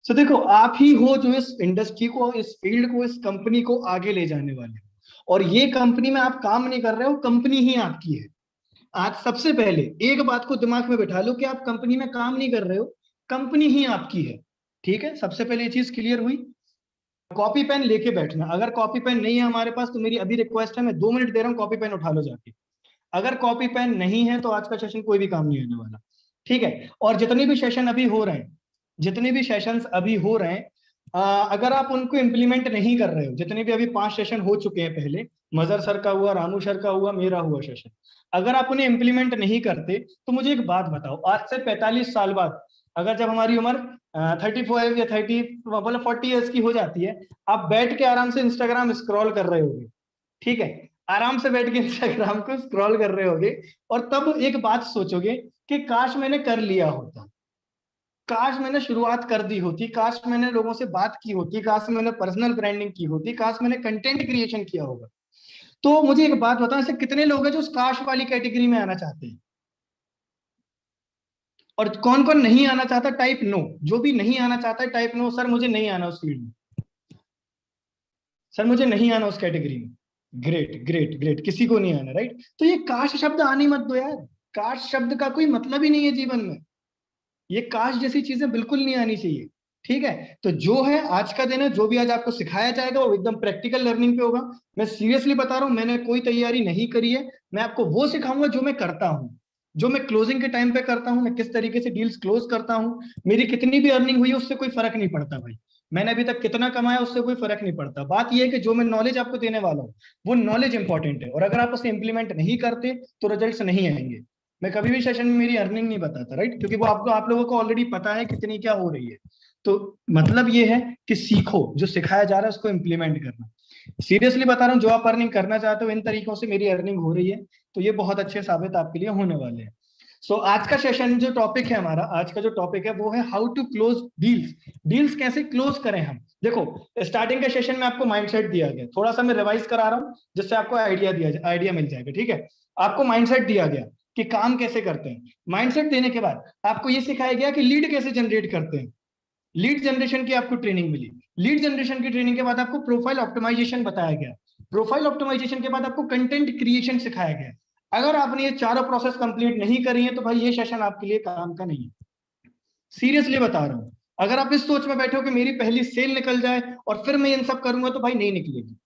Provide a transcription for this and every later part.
सो देखो, आप ही हो जो इस इंडस्ट्री को, इस फील्ड को, इस कंपनी को आगे ले जाने वाले हो। और ये कंपनी में आप काम नहीं कर रहे हो, कंपनी ही आपकी है। आज सबसे पहले एक बात को दिमाग में बैठा लो कि आप कंपनी में काम नहीं कर रहे हो, कंपनी ही आपकी है। ठीक है, सबसे पहले ये चीज क्लियर हुई। कॉपी पेन लेके बैठना, अगर कॉपी पेन नहीं है हमारे पास तो मेरी अभी रिक्वेस्ट है, मैं 2 मिनट दे रहा हूँ, कॉपी पेन उठा लो जाके। अगर कॉपी पेन नहीं है तो आज का सेशन कोई भी काम नहीं आने वाला। ठीक है, और जितने भी सेशन अभी हो रहे हैं, जितने भी सेशंस अभी हो रहे हैं, अगर आप उनको इम्प्लीमेंट नहीं कर रहे हो, जितने भी अभी 5 सेशन हो चुके हैं, पहले मजर सर का हुआ, रामू सर का हुआ, मेरा हुआ सेशन, अगर आप उन्हें इम्प्लीमेंट नहीं करते तो मुझे एक बात बताओ, आज से 45 साल बाद, अगर जब हमारी उम्र 35 या 30 मतलब 40 ईयर्स की हो जाती है, आप बैठ के आराम से इंस्टाग्राम स्क्रॉल कर रहे होगे। ठीक है, आराम से बैठ के इंस्टाग्राम को स्क्रॉल कर रहे होगे, और तब एक बात सोचोगे कि काश मैंने कर लिया होता, काश मैंने शुरुआत कर दी होती, काश मैंने लोगों से बात की होती, काश मैंने पर्सनल ब्रांडिंग की होती, काश मैंने कंटेंट क्रिएशन किया होगा। तो मुझे एक बात बताओ, ऐसे कितने लोग हैं जो उस काश वाली कैटेगरी में आना चाहते हैं? और कौन कौन नहीं आना चाहता? Type no. जो भी नहीं आना चाहता है टाइप नो, सर मुझे नहीं आना उस फील्ड में, सर मुझे नहीं आना उस कैटेगरी में। ग्रेट ग्रेट ग्रेट, किसी को नहीं आना, राइट? तो ये काश शब्द आने मत दो यार, काश शब्द का कोई मतलब ही नहीं है जीवन में, ये काश जैसी चीजें बिल्कुल नहीं आनी चाहिए। ठीक है, तो जो है आज का दिन है, जो भी आज आपको सिखाया जाएगा वो एकदम प्रैक्टिकल लर्निंग पे होगा। मैं सीरियसली बता रहा हूँ, मैंने कोई तैयारी नहीं करी है, मैं आपको वो सिखाऊंगा जो मैं करता हूँ, जो मैं क्लोजिंग के टाइम पे करता हूँ, मैं किस तरीके से डील्स क्लोज करता हूँ। मेरी कितनी भी अर्निंग हुई है उससे कोई फर्क नहीं पड़ता भाई, मैंने अभी तक कितना कमाया उससे कोई फर्क नहीं पड़ता। बात यह है कि जो मैं नॉलेज आपको देने वाला हूँ वो नॉलेज इंपॉर्टेंट है, और अगर आप उसे इंप्लीमेंट नहीं करते तो रिजल्ट्स नहीं आएंगे। मैं कभी भी सेशन में मेरी अर्निंग नहीं बताता, राइट? क्योंकि वो आपको, आप लोगों को ऑलरेडी पता है कितनी क्या हो रही है। तो मतलब ये है कि सीखो, जो सिखाया जा रहा है उसको इंप्लीमेंट करना। सीरियसली बता रहा हूँ, जो आप अर्निंग करना चाहते हो, इन तरीकों से मेरी अर्निंग हो रही है, तो ये बहुत अच्छे साबित आपके लिए होने वाले हैं। सो आज का सेशन जो टॉपिक है हमारा, आज का जो टॉपिक है वो है how to close deals. Deals कैसे क्लोज करें हम। देखो, स्टार्टिंग के सेशन में आपको माइंडसेट दिया गया, थोड़ा सा मैं रिवाइज करा रहा हूँ जिससे आपको आइडिया मिल जाएगा। ठीक है, आपको माइंडसेट दिया गया कि काम कैसे करते हैं। माइंडसेट देने के बाद आपको ये सिखाया गया कि लीड कैसे जनरेट करते हैं, लीड जनरेशन की आपको ट्रेनिंग मिली। लीड जनरेशन की ट्रेनिंग के बाद आपको प्रोफाइल ऑप्टिमाइजेशन बताया गया। प्रोफाइल ऑप्टिमाइजेशन के बाद आपको कंटेंट क्रिएशन सिखाया गया। अगर आपने ये चारों प्रोसेस कंप्लीट नहीं करी है तो भाई ये सेशन आपके लिए काम का नहीं है, सीरियसली बता रहा हूं। अगर आप इस सोच में बैठे हो कि मेरी पहली सेल निकल जाए और फिर मैं इन सब करूंगा, तो भाई नहीं निकलेगी।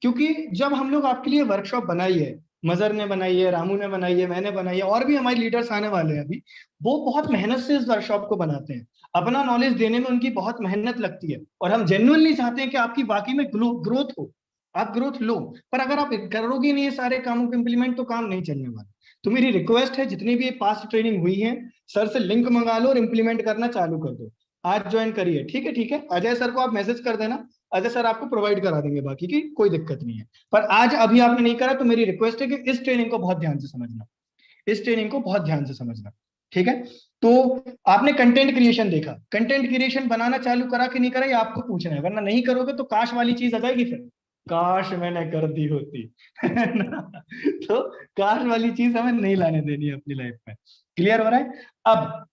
क्योंकि जब हम लोग आपके लिए वर्कशॉप बनाई है, मजर ने बनाई है, रामू ने बनाई है, मैंने बनाई है, और भी हमारे लीडर्स आने वाले हैं अभी, वो बहुत मेहनत से इस वर्कशॉप को बनाते हैं। अपना नॉलेज देने में उनकी बहुत मेहनत लगती है, और हम जेन्युइनली चाहते हैं कि आपकी वाकई में ग्रोथ हो, आप ग्रोथ लो। पर अगर आप करोगे नहीं ये सारे कामों को इम्प्लीमेंट, तो काम नहीं चलने वाला। तो मेरी रिक्वेस्ट है, जितनी भी पास्ट ट्रेनिंग हुई है, सर से लिंक मंगा लो और इम्प्लीमेंट करना चालू कर दो। आज ज्वाइन करिए, ठीक है? ठीक है, अजय सर को आप मैसेज कर देना, अजय सर आपको प्रोवाइड करा देंगे, बाकी की कोई दिक्कत नहीं है। पर आज अभी आपने नहीं करा तो मेरी रिक्वेस्ट है कि इस ट्रेनिंग को बहुत ध्यान से समझना, इस ट्रेनिंग को बहुत ध्यान से समझना। ठीक है, तो आपने कंटेंट क्रिएशन देखा, कंटेंट क्रिएशन बनाना चालू करा कि नहीं करा ये आपको पूछना है, वरना नहीं करोगे तो काश वाली चीज आ जाएगी फिर, काश मैंने कर दी होती है ना? तो काश वाली चीज हमें नहीं लाने देनी है अपनी लाइफ में। क्लियर हो रहा है? अब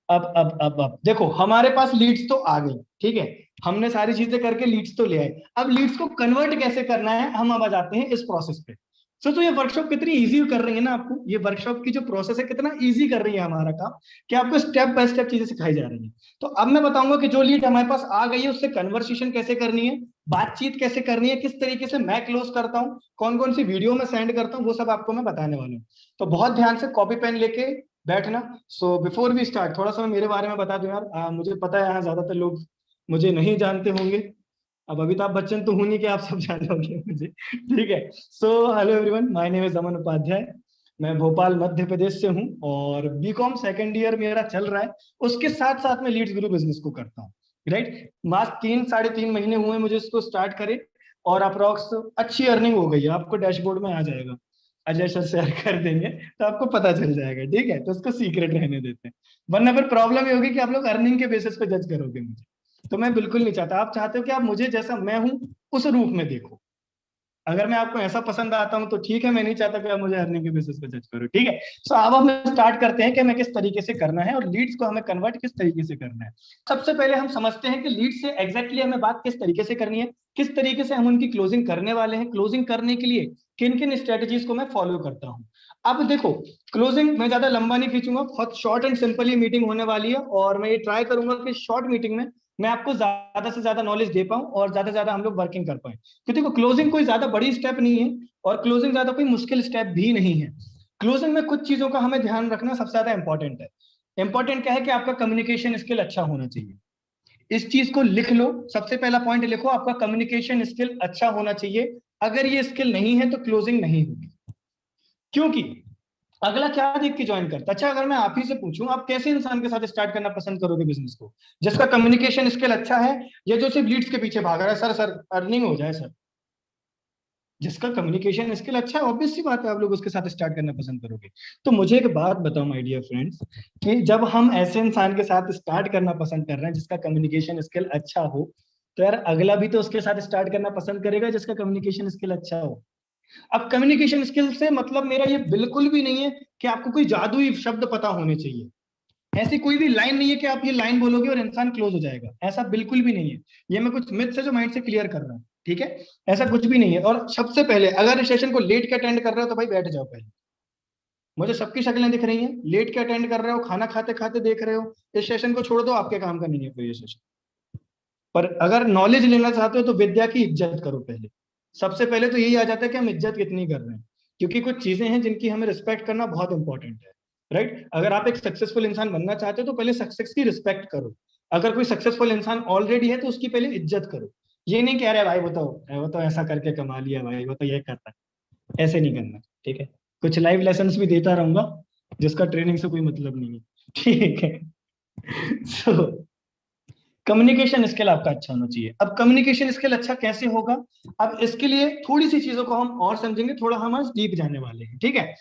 अब देखो, हमारे पास लीड्स तो आ गई, ठीक है, हमने सारी चीजें करके लीड्स तो ले आए। अब लीड्स को कन्वर्ट कैसे करना है, हम अब आ जाते हैं इस प्रोसेस पे। तो ये वर्कशॉप कितनी इजी कर रही है ना आपको, ये वर्कशॉप की जो प्रोसेस है कितना इजी कर रही है हमारा काम, कि आपको स्टेप बाय स्टेप चीजें सिखाई जा रही है। तो अब मैं बताऊंगा कि जो लीड हमारे पास आ गई है उससे कन्वर्सेशन कैसे करनी है, बातचीत कैसे करनी है, किस तरीके से मैं क्लोज करता हूँ, कौन कौन सी वीडियो में सेंड करता हूँ, वो सब आपको मैं बताने वाला हूँ। तो बहुत ध्यान से कॉपी पेन लेके बैठना। सो बिफोर वी स्टार्ट, थोड़ा सा मैं मेरे बारे में बता दूं यार, मुझे पता है यहाँ ज्यादातर लोग मुझे नहीं जानते होंगे। अब अमिताभ बच्चन तो हूं नहीं कि आप सब जान लोगे मुझे, ठीक है? So hello everyone, my name is Aman Upadhyay. मैं भोपाल मध्य प्रदेश से हूँ, और बीकॉम सेकंड ईयर मेरा चल रहा है। उसके साथ साथ मैं लीड्स ग्रुप बिजनेस को करता हूँ, राइट? मात्र 3 साढ़े 3 महीने हुए मुझे इसको स्टार्ट करे, और अप्रोक्स अच्छी अर्निंग हो गई है, आपको डैशबोर्ड में आ जाएगा, अजय सर शेयर कर देंगे तो आपको पता चल जाएगा। ठीक है, तो उसको सीक्रेट रहने देते हैं, वरना फिर प्रॉब्लम ये होगी कि आप लोग अर्निंग के बेसिस पे जज करोगे मुझे, तो मैं बिल्कुल नहीं चाहता। आप चाहते हो कि आप मुझे जैसा मैं हूं उस रूप में देखो, अगर मैं आपको ऐसा पसंद आता हूं तो ठीक है, मैं नहीं चाहता कि आप मुझे अर्निंग के बेसिस पे जज करो, ठीक है। सो अब हम स्टार्ट करते हैं कि हमें किस तरीके से करना है और लीड्स को हमें कन्वर्ट किस तरीके से करना है। सबसे पहले हम समझते हैं कि लीड से एग्जैक्टली हमें बात किस तरीके से करनी है, किस तरीके से हम उनकी क्लोजिंग करने वाले हैं, क्लोजिंग करने के लिए किन किन स्ट्रेटेजीज को मैं फॉलो करता हूँ। अब देखो, क्लोजिंग मैं ज्यादा लंबा नहीं खींचूंगा, बहुत short and simple he meeting होने वाली है, और मैं ये ट्राई करूंगा कि शॉर्ट मीटिंग में मैं आपको ज्यादा से ज्यादा नॉलेज दे पाऊं और ज्यादा से ज्यादा हम लोग वर्किंग कर पाए। क्योंकि देखो, क्लोजिंग कोई ज्यादा बड़ी स्टेप नहीं है और क्लोजिंग ज्यादा कोई मुश्किल स्टेप भी नहीं है। क्लोजिंग में कुछ चीजों का हमें ध्यान रखना सबसे ज्यादा इंपॉर्टेंट है। इंपॉर्टेंट क्या है कि आपका कम्युनिकेशन स्किल अच्छा होना चाहिए। इस चीज को लिख लो, सबसे पहला पॉइंट लिखो, आपका कम्युनिकेशन स्किल अच्छा होना चाहिए। अगर ये स्किल नहीं है तो क्लोजिंग नहीं होगी। क्योंकि अगला क्या देख के ज्वाइन करता। अच्छा, अगर मैं आप ही से पूछूं, आप कैसे इंसान के साथ स्टार्ट करना पसंद करोगे बिजनेस को? जिसका कम्युनिकेशन स्किल अच्छा है या जो सिर्फ लीड्स के पीछे भाग रहा है, सर सर अर्निंग हो जाए सर? जिसका कम्युनिकेशन स्किल अच्छा है, ऑब्वियस सी बात है आप लोग उसके साथ स्टार्ट करना पसंद करोगे। तो मुझे एक बात बताओ माय डियर फ्रेंड्स, कि जब हम ऐसे इंसान के साथ स्टार्ट करना पसंद कर रहे हैं जिसका कम्युनिकेशन स्किल अच्छा हो, तो यार अगला भी तो उसके साथ स्टार्ट करना पसंद करेगा जिसका कम्युनिकेशन स्किल अच्छा हो। अब कम्युनिकेशन स्किल से मतलब मेरा ये बिल्कुल भी नहीं है कि आपको कोई जादुई शब्द पता होने चाहिए। ऐसी कोई भी लाइन नहीं है कि आप ये लाइन बोलोगे और इंसान क्लोज हो जाएगा, ऐसा बिल्कुल भी नहीं है। ये मैं कुछ मिथ से जो माइंड से क्लियर कर रहा हूँ, ठीक है। ऐसा कुछ भी नहीं है। और सबसे पहले, अगर इस सेशन को लेट के अटेंड कर रहे हो तो भाई बैठ जाओ पहले। मुझे सबकी शक्लें दिख रही हैं, लेट के अटेंड कर रहे हो, खाना खाते खाते देख रहे हो, इस सेशन को छोड़ दो, आपके काम का नहीं है कोई ये सेशन। पर अगर नॉलेज लेना चाहते हो तो विद्या की इज्जत करो पहले। सबसे पहले तो यही आ जाता है कि हम इज्जत कितनी कर रहे हैं, क्योंकि कुछ चीजें हैं जिनकी हमें रिस्पेक्ट करना बहुत इंपॉर्टेंट है, राइट। अगर आप एक सक्सेसफुल इंसान बनना चाहते हो तो पहले सक्सेस की रिस्पेक्ट करो। अगर कोई सक्सेसफुल इंसान ऑलरेडी है तो उसकी पहले इज्जत करो। ये नहीं कह रहे भाई वो तो ऐसा करके कमा लिया, भाई वो तो ये करता है, ऐसे नहीं करना, ठीक है। कुछ लाइव लेसन्स भी देता रहूंगा जिसका ट्रेनिंग से कोई मतलब नहीं है, ठीक है। सो कम्युनिकेशन स्किल आपका अच्छा होना चाहिए। अब कम्युनिकेशन स्किल अच्छा कैसे होगा, अब इसके लिए थोड़ी सी चीजों को हम और समझेंगे, थोड़ा हम आज डीप जाने वाले हैं, ठीक है।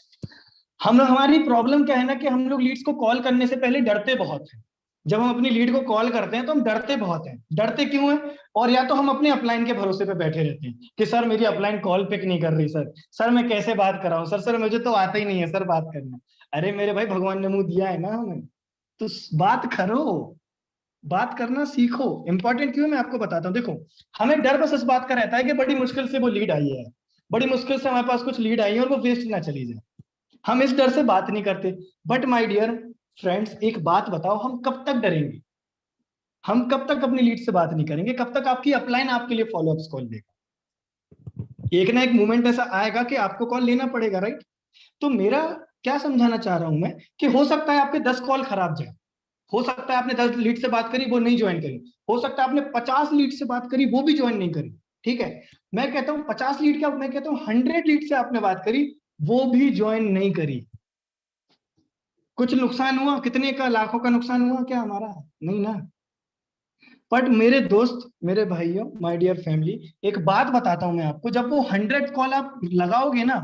हम हमारी प्रॉब्लम क्या है ना, कि हम लोग लीड्स को कॉल करने से पहले डरते बहुत हैं। जब हम अपनी लीड को कॉल करते हैं तो हम डरते बहुत हैं। डरते क्यों हैं? और या तो हम अपने अपलाइन के भरोसे पे बैठे रहते हैं कि सर मेरी अपलाइन कॉल पिक नहीं कर रही, सर सर मैं कैसे बात कराऊं, सर सर मुझे तो आता ही नहीं है सर बात करना। अरे मेरे भाई, भगवान ने मुंह दिया है ना हमें, तो बात करो, बात करना सीखो। इंपॉर्टेंट क्यों है मैं आपको बताता हूँ। देखो, हमें डर बस इस बात का रहता है कि बड़ी मुश्किल से वो लीड आई है, बड़ी मुश्किल से हमारे पास कुछ लीड आई है और वो वेस्ट ना चली जाए। हम इस डर से बात नहीं करते। बट माय डियर फ्रेंड्स, एक बात बताओ, हम कब तक डरेंगे? हम कब तक अपनी लीड से बात नहीं करेंगे? कब तक आपकी अपलाइन आपके लिए फॉलोअप्स कॉल देगा? एक ना एक मोमेंट ऐसा आएगा कि आपको कॉल लेना पड़ेगा, राइट। तो मेरा क्या समझाना चाह रहा हूं मैं, कि हो सकता है आपके 10 कॉल खराब जाए, हो सकता है आपने 10 लीड से बात करी वो नहीं ज्वाइन करी, हो सकता है आपने 50 लीड से बात करी वो भी ज्वाइन नहीं करी, ठीक है। मैं कहता हूं 50 लीड क्या, मैं कहता हूं 100 लीड से आपने बात करी वो भी ज्वाइन नहीं करी। कुछ नुकसान हुआ? कितने का, लाखों का नुकसान हुआ क्या हमारा? नहीं ना। बट मेरे दोस्त, मेरे भाइयों, माय डियर फैमिली, एक बात बताता हूं मैं आपको, जब वो 100 कॉल आप लगाओगे ना,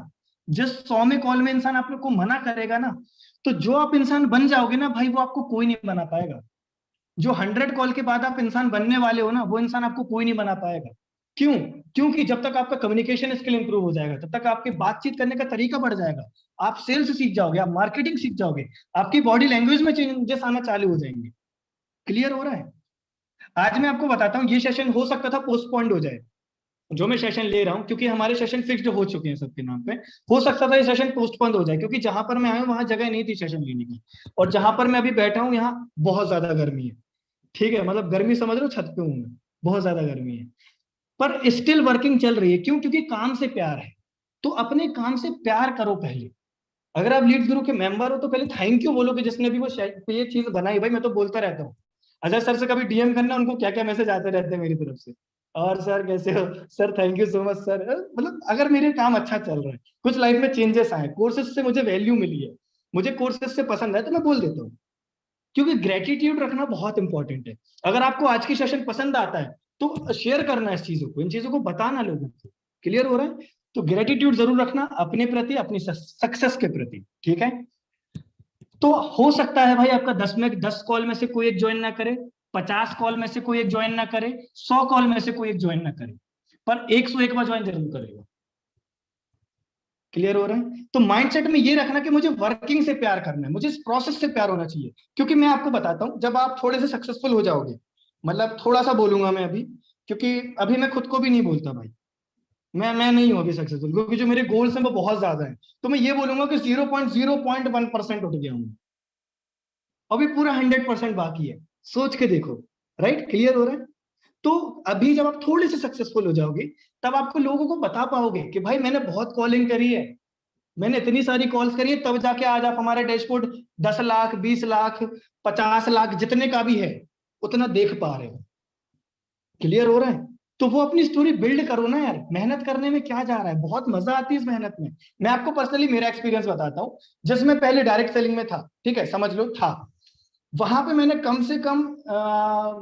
जिस 100वें कॉल में इंसान आप लोग को मना करेगा ना, तो जो आप इंसान बन जाओगे ना भाई, वो आपको कोई नहीं बना पाएगा। जो 100 कॉल के बाद आप इंसान बनने वाले हो ना, वो इंसान आपको कोई नहीं बना पाएगा। क्यों? क्योंकि जब तक आपका कम्युनिकेशन स्किल इंप्रूव हो जाएगा, तब तक आपके बातचीत करने का तरीका बढ़ जाएगा, आप सेल्स सीख जाओगे, आप मार्केटिंग सीख जाओगे, आपकी बॉडी लैंग्वेज में चेंजेस आना चालू हो जाएंगे। क्लियर हो रहा है? आज मैं आपको बताता हूँ, ये सेशन हो सकता था पोस्टपोन्ड हो जाए, जो मैं सेशन ले रहा हूँ, क्योंकि हमारे सेशन फिक्स्ड हो चुके हैं सबके नाम पे। हो सकता था ये सेशन पोस्टपोन्ड हो जाए, क्योंकि जहां पर मैं आया हूँ वहां जगह नहीं थी सेशन लेने की, और जहां पर मैं अभी बैठा हूँ यहाँ बहुत ज्यादा गर्मी है, ठीक है। मतलब गर्मी समझ लो, छत पे हूं मैं, बहुत ज्यादा गर्मी है। पर स्टिल वर्किंग चल रही है। क्यों? क्योंकि काम से प्यार है। तो अपने काम से प्यार करो पहले। अगर आप लीड्स ग्रुप के मेंबर हो तो पहले थैंक यू बोलो कि जिसने भी वो ये चीज बनाई। भाई मैं तो बोलता रहता हूँ, अजय सर से कभी डीएम करना, उनको क्या क्या मैसेज आते रहते हैं मेरी तरफ से, और सर कैसे हो sir, thank you so much sir. मतलब अगर मेरे काम अच्छा चल रहा है, कुछ लाइफ में चेंजेस आए, कोर्सेज से मुझे वैल्यू मिली है, मुझे कोर्सेज से पसंद है, तो मैं बोल देता हूँ। क्योंकि ग्रेटिट्यूड रखना बहुत इंपॉर्टेंट है। अगर आपको आज की सेशन पसंद आता है तो शेयर करना इस चीजों को, इन चीजों को बताना लोगों को। क्लियर हो रहा है? तो ग्रेटिट्यूड जरूर रखना अपने प्रति, अपनी सक्सेस के प्रति, ठीक है। तो हो सकता है भाई आपका 10 कॉल में से कोई एक ज्वाइन ना करे, 50 कॉल में से कोई एक ज्वाइन ना करे, 100 कॉल में से कोई एक ज्वाइन ना करे, पर 101 बार ज्वाइन जरूर करेगा। क्लियर हो रहा है? तो माइंडसेट में ये रखना कि मुझे वर्किंग से प्यार करना है, मुझे इस प्रोसेस से प्यार होना चाहिए। क्योंकि मैं आपको बताता हूं, जब आप थोड़े से सक्सेसफुल हो जाओगे, मतलब थोड़ा सा बोलूंगा मैं अभी, क्योंकि अभी मैं खुद को भी नहीं बोलता भाई, मैं नहीं हूं अभी सक्सेसफुल, क्योंकि जो मेरे गोल्स हैं वो बहुत ज्यादा है। तो मैं ये बोलूंगा कि 0.01% उठ गया हूं, अभी पूरा 100% बाकी है। सोच के देखो, राइट? क्लियर हो रहा है? तो अभी जब आप थोड़े से सक्सेसफुल हो जाओगे, तब आपको लोगों को बता पाओगे कि भाई मैंने बहुत कॉलिंग करी है, मैंने इतनी सारी कॉल्स करी है, तब जाके आज आप हमारे डैशबोर्ड 10 लाख, 20 लाख, 50 लाख जितने का भी है उतना देख पा रहे हो। क्लियर हो रहा है? तो वो अपनी स्टोरी बिल्ड करो ना यार, मेहनत करने में क्या जा रहा है, बहुत मजा आती है इस मेहनत में। मैं आपको पर्सनली मेरा एक्सपीरियंस बताता हूँ, जिसमें पहले डायरेक्ट सेलिंग में था, ठीक है, समझ लो था, वहां पे मैंने कम से कम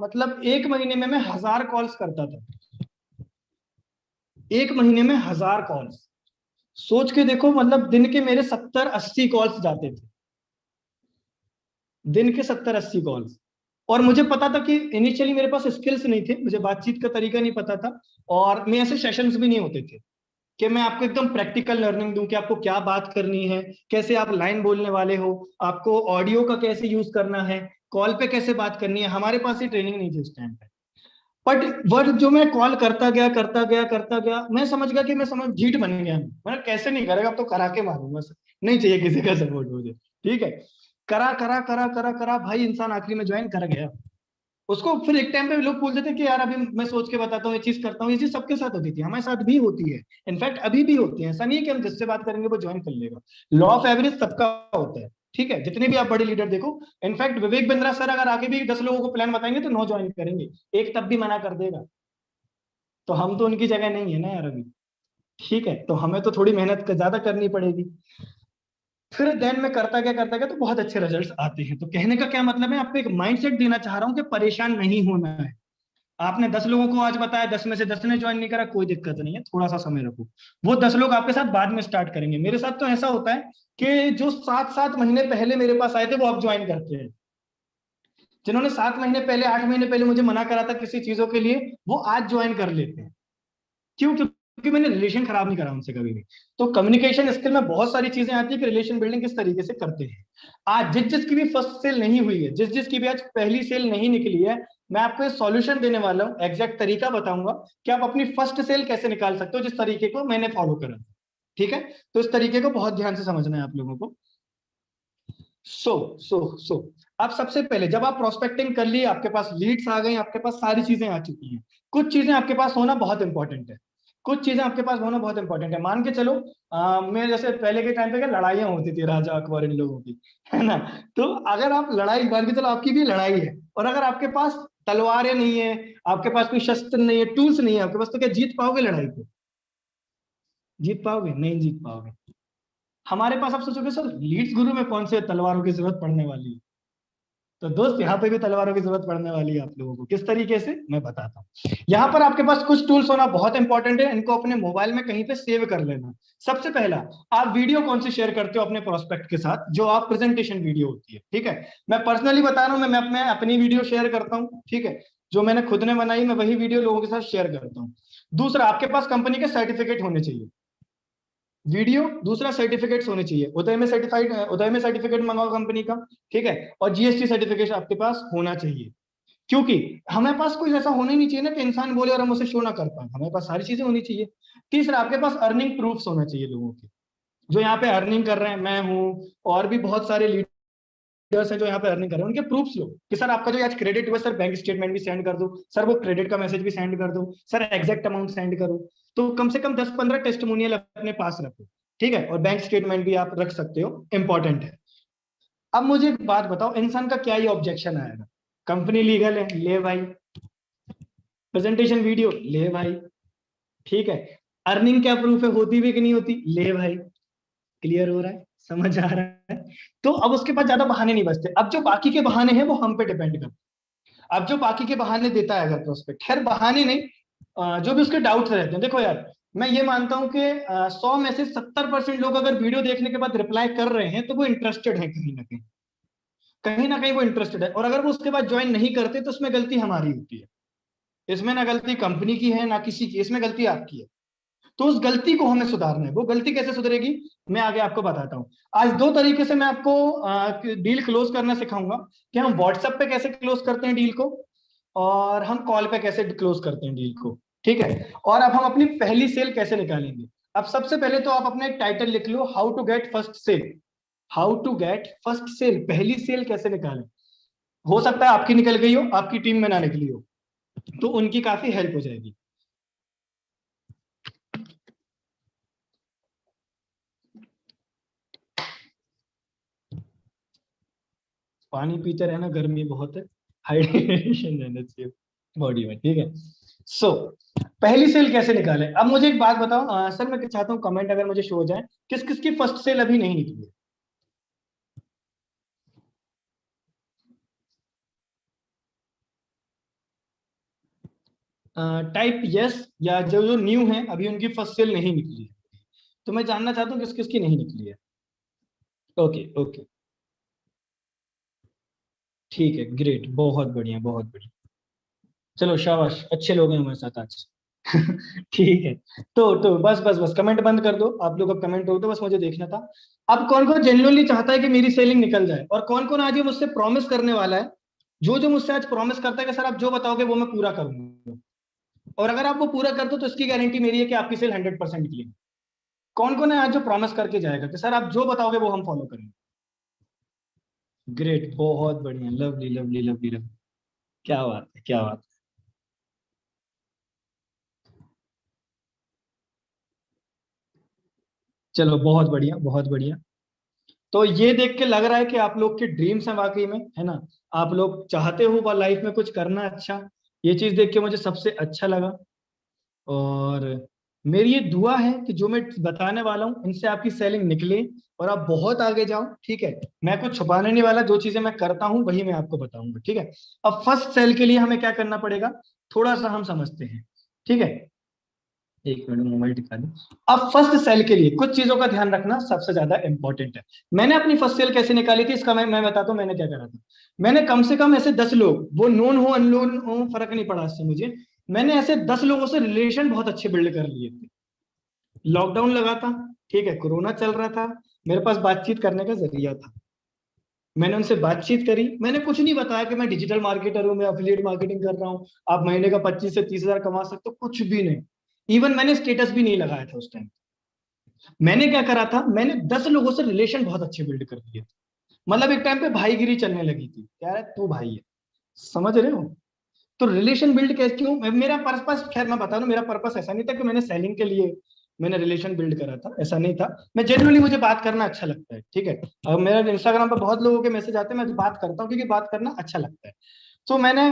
मतलब एक महीने में मैं 1000 कॉल्स करता था, एक महीने में 1000 कॉल्स। सोच के देखो, मतलब दिन के मेरे 70-80 कॉल्स जाते थे, दिन के 70-80 कॉल्स। और मुझे पता था कि इनिशियली मेरे पास स्किल्स नहीं थे, मुझे बातचीत का तरीका नहीं पता था, और मैं ऐसे सेशंस भी नहीं होते थे कि मैं आपको एकदम प्रैक्टिकल लर्निंग दूं कि आपको क्या बात करनी है, कैसे आप लाइन बोलने वाले हो, आपको ऑडियो का कैसे यूज करना है, कॉल पे कैसे बात करनी है। हमारे पास ये ट्रेनिंग नहीं थी उस टाइम पे। बट वर्ड जो मैं कॉल करता गया, मैं समझ गया कि मैं समझ जीट बन गया। मैं कैसे नहीं करेगा, अब तो करा के मारूंगा, नहीं चाहिए किसी का सपोर्ट मुझे, ठीक है। करा करा करा करा करा भाई, इंसान आखिरी में ज्वाइन कर गया। उसको फिर एक टाइम पे लोग बोलते थे कि यार अभी मैं सोच के बताता हूँ, ये चीज करता हूँ, ये चीज सबके साथ होती थी, हमारे साथ भी होती है, इनफैक्ट अभी भी होती है। ऐसा नहीं है कि हम जिससे बात करेंगे वो ज्वाइन कर लेगा, लॉ ऑफ एवरेज सबका होता है, ठीक है। जितने भी आप बड़े लीडर देखो, इनफैक्ट विवेक बिंद्रा सर अगर आगे भी 10 लोगों को प्लान बताएंगे तो 9 ज्वाइन करेंगे, एक तब भी मना कर देगा। तो हम तो उनकी जगह नहीं है ना यार अभी, ठीक है। तो हमें तो थोड़ी मेहनत ज्यादा करनी पड़ेगी। फिर देन में करता गया तो बहुत अच्छे रिजल्ट्स आते हैं। तो कहने का क्या मतलब है, आपको एक माइंडसेट देना चाह रहा हूँ कि परेशान नहीं होना है। आपने 10 लोगों को आज बताया, 10 में से 10 ने ज्वाइन नहीं करा, कोई दिक्कत नहीं है, थोड़ा सा समय रखो, वो 10 लोग आपके साथ बाद में स्टार्ट करेंगे। मेरे साथ तो ऐसा होता है कि जो 7-7 महीने पहले मेरे पास आए थे वो अब ज्वाइन करते हैं, जिन्होंने 7 महीने पहले, 8 महीने पहले मुझे मना करा था किसी चीजों के लिए, वो आज ज्वाइन कर लेते हैं। क्यों? क्योंकि मैंने रिलेशन खराब नहीं करा उनसे कभी भी। तो कम्युनिकेशन स्किल में बहुत सारी चीजें आती है कि रिलेशन बिल्डिंग किस तरीके से करते हैं। आज जिस जिसकी भी फर्स्ट सेल नहीं हुई है, जिस जिसकी भी आज पहली सेल नहीं निकली है, मैं आपको एक सॉल्यूशन देने वाला हूँ, एग्जैक्ट तरीका बताऊंगा कि आप अपनी फर्स्ट सेल कैसे निकाल सकते हो, जिस तरीके को मैंने फॉलो करा, ठीक है। तो इस तरीके को बहुत ध्यान से समझना है आप लोगों को। सो अब सबसे पहले जब आप प्रोस्पेक्टिंग कर लिए, आपके पास लीड्स आ गई, आपके पास सारी चीजें आ चुकी हैं, कुछ चीजें आपके पास होना बहुत इंपॉर्टेंट है। कुछ चीजें आपके पास होना बहुत इंपॉर्टेंट है। मान के चलो, मैं जैसे पहले के टाइम पे क्या लड़ाइयाँ होती थी राजा अकबर इन लोगों की, है ना। तो अगर आप लड़ाई, मान के चलो आपकी भी लड़ाई है, और अगर आपके पास तलवारें नहीं है, आपके पास कोई शस्त्र नहीं है, टूल्स नहीं है आपके पास, तो क्या जीत पाओगे लड़ाई को? जीत पाओगे? नहीं जीत पाओगे। हमारे पास आप सोचोगे सर लीड्स गुरु में कौन से तलवारों की जरूरत पड़ने वाली है? तो दोस्त यहाँ पे भी तलवारों की जरूरत पड़ने वाली है आप लोगों को। किस तरीके से, मैं बताता हूँ। यहाँ पर आपके पास कुछ टूल्स होना बहुत इंपॉर्टेंट है, इनको अपने मोबाइल में कहीं पे सेव कर लेना। सबसे पहला, आप वीडियो कौन सी शेयर करते हो अपने प्रोस्पेक्ट के साथ, जो आप प्रेजेंटेशन वीडियो होती है, ठीक है। मैं पर्सनली बता रहा हूँ, मैं अपनी वीडियो शेयर करता हूँ, ठीक है। जो मैंने खुद ने बनाई, मैं वही वीडियो लोगों के साथ शेयर करता हूँ। दूसरा, आपके पास कंपनी के सर्टिफिकेट होने चाहिए, वीडियो। दूसरा, सर्टिफिकेट्स होने चाहिए, उदय में सर्टिफिकेट मंगाओ कंपनी का, ठीक है। और जीएसटी सर्टिफिकेट आपके पास होना चाहिए। क्योंकि हमारे पास कुछ ऐसा होना ही नहीं चाहिए ना कि इंसान बोले और हम उसे शो ना कर पाए, हमारे पास सारी चीजें होनी चाहिए। तीसरा, आपके पास अर्निंग प्रूफ्स होना चाहिए लोगों के, जो यहाँ पे अर्निंग कर रहे हैं, मैं हूँ और भी बहुत सारे लीडर्स हैं जो यहाँ पे अर्निंग कर रहे हैं, उनके प्रूफ्स लो कि सर आपका जो आज क्रेडिट हुआ, सर बैंक स्टेटमेंट भी सेंड कर दो, सर वो क्रेडिट का मैसेज भी सेंड कर दो, सर एग्जैक्ट अमाउंट सेंड करो। तो कम से कम 10-15 टेस्टिमोनियल अपने पास रखो, ठीक है। और बैंक स्टेटमेंट भी आप रख सकते हो, इंपॉर्टेंट है। अब मुझे एक बात बताओ, इंसान का क्या ही ऑब्जेक्शन आएगा? कंपनी लीगल है, ले भाई। प्रेजेंटेशन वीडियो, ले भाई, ठीक है। अर्निंग क्या प्रूफ है, होती भी कि नहीं होती, ले भाई। क्लियर हो रहा है? समझ आ रहा है? तो अब उसके पास ज्यादा बहाने नहीं बचते। अब जो बाकी के बहाने हैं वो हम पे डिपेंड करते हैं। अब जो बाकी के बहाने देता है अगर प्रोस्पेक्ट, खैर बहाने नहीं, जो भी उसके डाउट्स रहते हैं, देखो यार, मैं ये मानता हूं कि 100 में से 70% लोग अगर वीडियो देखने के बाद रिप्लाई कर रहे हैं तो वो इंटरेस्टेड है, कहीं ना कहीं, कहीं ना कहीं वो इंटरेस्टेड है। और अगर वो उसके बाद ज्वाइन नहीं करते तो उसमें गलती हमारी होती है, इसमें ना गलती कंपनी की है ना किसी की, इसमें गलती आपकी है। तो उस गलती को हमें सुधारना है। वो गलती कैसे सुधरेगी मैं आगे आपको बताता हूँ। आज दो तरीके से मैं आपको डील क्लोज करना सिखाऊंगा, कि हम व्हाट्सएप पे कैसे क्लोज करते हैं डील को, और हम कॉल पे कैसे क्लोज करते हैं डील को, ठीक है। और अब हम अपनी पहली सेल कैसे निकालेंगे। अब सबसे पहले तो आप अपना एक टाइटल लिख लो, how to get first sale. How to get first sale, पहली सेल कैसे निकालें। हो सकता है आपकी निकल गई हो, आपकी टीम में ना निकली हो, तो उनकी काफी हेल्प हो जाएगी। पानी पीते रहना, गर्मी बहुत है, हाइड्रेशन रहना चाहिए बॉडी में, ठीक है। सो पहली सेल कैसे निकालें। अब मुझे एक बात बताओ, सर मैं चाहता हूँ कमेंट अगर मुझे शो हो जाए, किस किस की फर्स्ट सेल अभी नहीं निकली है। टाइप यस, या जो जो न्यू है अभी उनकी फर्स्ट सेल नहीं निकली है, तो मैं जानना चाहता हूँ किस किस की नहीं निकली है। ओके ओके, ठीक है, ग्रेट, बहुत बढ़िया बहुत बढ़िया। चलो शाबाश, अच्छे लोग हैं हमारे साथ आज। ठीक है। तो बस बस बस कमेंट बंद कर दो आप लोग, अब कमेंट हो तो बस मुझे देखना था। अब कौन कौन जेन्युइनली चाहता है कि मेरी सेलिंग निकल जाए, और कौन कौन आज ये मुझसे प्रॉमिस करने वाला है, जो जो मुझसे आज प्रॉमिस करता है कि सर आप जो बताओगे वो मैं पूरा करूंगा, और अगर आप वो पूरा कर दो तो इसकी गारंटी मेरी है कि आपकी सेल 100% की है। कौन कौन है आज जो प्रॉमिस करके जाएगा कि सर आप जो बताओगे वो हम फॉलो करेंगे। ग्रेट, बहुत बढ़िया, लवली लवली लवली लवली, क्या बात है क्या बात है। चलो बहुत बढ़िया बहुत बढ़िया। तो ये देख के लग रहा है कि आप लोग के ड्रीम्स हैं वाकई में, है ना। आप लोग चाहते हो लाइफ में कुछ करना अच्छा, ये चीज देख के मुझे सबसे अच्छा लगा। और मेरी ये दुआ है कि जो मैं बताने वाला हूँ इनसे आपकी सेलिंग निकले और आप बहुत आगे जाओ, ठीक है। मैं कुछ छुपाने नहीं वाला, जो चीजें मैं करता हूँ वही मैं आपको बताऊंगा, ठीक है। अब फर्स्ट सेल के लिए हमें क्या करना पड़ेगा, थोड़ा सा हम समझते हैं, ठीक है। एक मिनट मोबाइल दिखा दूं। अब फर्स्ट सेल के लिए कुछ चीजों का ध्यान रखना सबसे ज्यादा इंपॉर्टेंट है। मैंने अपनी फर्स्ट सेल कैसे निकाली थी इसका मैं बताता हूँ मैंने क्या करा था। मैंने कम से कम ऐसे 10 लोग, वो नोन हो अननोन हो फर्क नहीं पड़ा इससे मुझे, मैंने ऐसे 10 लोगों से रिलेशन बहुत अच्छे बिल्ड कर लिए थे। लॉकडाउन लगा था, ठीक है, कोरोना चल रहा था, मेरे पास बातचीत करने का जरिया था। मैंने उनसे बातचीत करी, मैंने कुछ नहीं बताया कि मैं डिजिटल मार्केटर हूँ, मैं अफिलिएट मार्केटिंग कर रहा हूँ, आप महीने का 25 से 30 हजार कमा सकते हो, कुछ भी नहीं। इवन मैंने स्टेटस भी नहीं लगाया था उस टाइम। मैंने क्या करा था, मैंने 10 लोगों से रिलेशन बहुत अच्छे बिल्ड कर दिए थे। मतलब एक टाइम पे भाईगिरी चलने लगी थी, क्या है तू भाई है, समझ रहे हो। तो रिलेशन बिल्ड कैसे, क्यों मेरा पर्पस, खैर मैं बता दूं, मेरा पर्पस ऐसा नहीं था कि मैंने सेलिंग के लिए मैंने रिलेशन बिल्ड करा था, ऐसा नहीं था। मैं जनरली मुझे बात करना अच्छा लगता है, ठीक है। अब मेरा इंस्टाग्राम पर बहुत लोगों के मैसेज आते हैं, मैं तो बात करता हूँ क्योंकि बात करना अच्छा लगता है। तो मैंने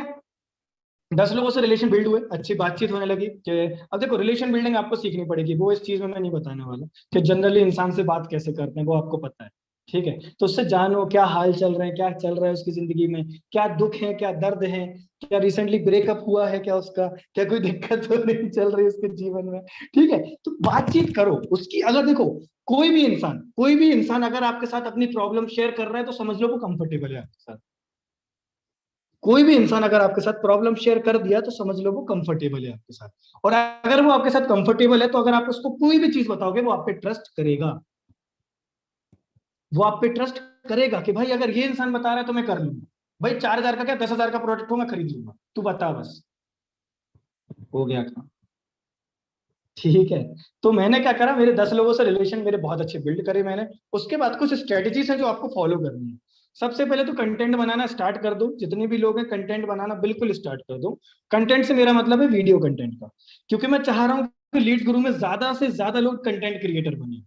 10 लोगों से रिलेशन बिल्ड हुए, अच्छी बातचीत होने लगी कि अब देखो रिलेशन बिल्डिंग आपको सीखनी पड़ेगी, वो इस चीज में मैं नहीं बताने वाला कि जनरली इंसान से बात कैसे करते हैं, वो आपको पता है, ठीक है। तो उससे जानो क्या हाल चल रहे हैं, क्या चल रहा है उसकी जिंदगी में, क्या दुख है क्या दर्द है, क्या रिसेंटली ब्रेकअप हुआ है क्या उसका, क्या कोई दिक्कत तो नहीं चल रही उसके जीवन में, ठीक है। तो बातचीत करो उसकी, अगर देखो कोई भी इंसान अगर आपके साथ अपनी प्रॉब्लम शेयर कर रहा है तो समझ लो वो कंफर्टेबल है आपके साथ। कोई भी इंसान अगर आपके साथ प्रॉब्लम शेयर कर दिया तो समझ लो वो कंफर्टेबल है आपके साथ। और अगर वो आपके साथ कंफर्टेबल है तो अगर आप उसको कोई भी चीज बताओगे वो आप पे ट्रस्ट करेगा। वो आप पे ट्रस्ट करेगा कि भाई अगर ये इंसान बता रहा है तो मैं कर लूंगा। भाई 4 हजार का क्या 10 हजार का प्रोडक्ट हो मैं खरीद लूंगा, तू बता बस। हो गया काम, ठीक है। तो मैंने क्या करा, मेरे 10 लोगों से रिलेशन मेरे बहुत अच्छे बिल्ड करे मैंने। उसके बाद कुछ स्ट्रेटेजीज हैं जो आपको फॉलो करनी है। सबसे पहले तो कंटेंट बनाना स्टार्ट कर दो, जितने भी लोग हैं कंटेंट बनाना बिल्कुल स्टार्ट कर दो। कंटेंट से मेरा मतलब है वीडियो कंटेंट का, क्योंकि मैं चाह रहा हूँ कि लीड गुरु में ज्यादा से ज्यादा लोग कंटेंट क्रिएटर बने।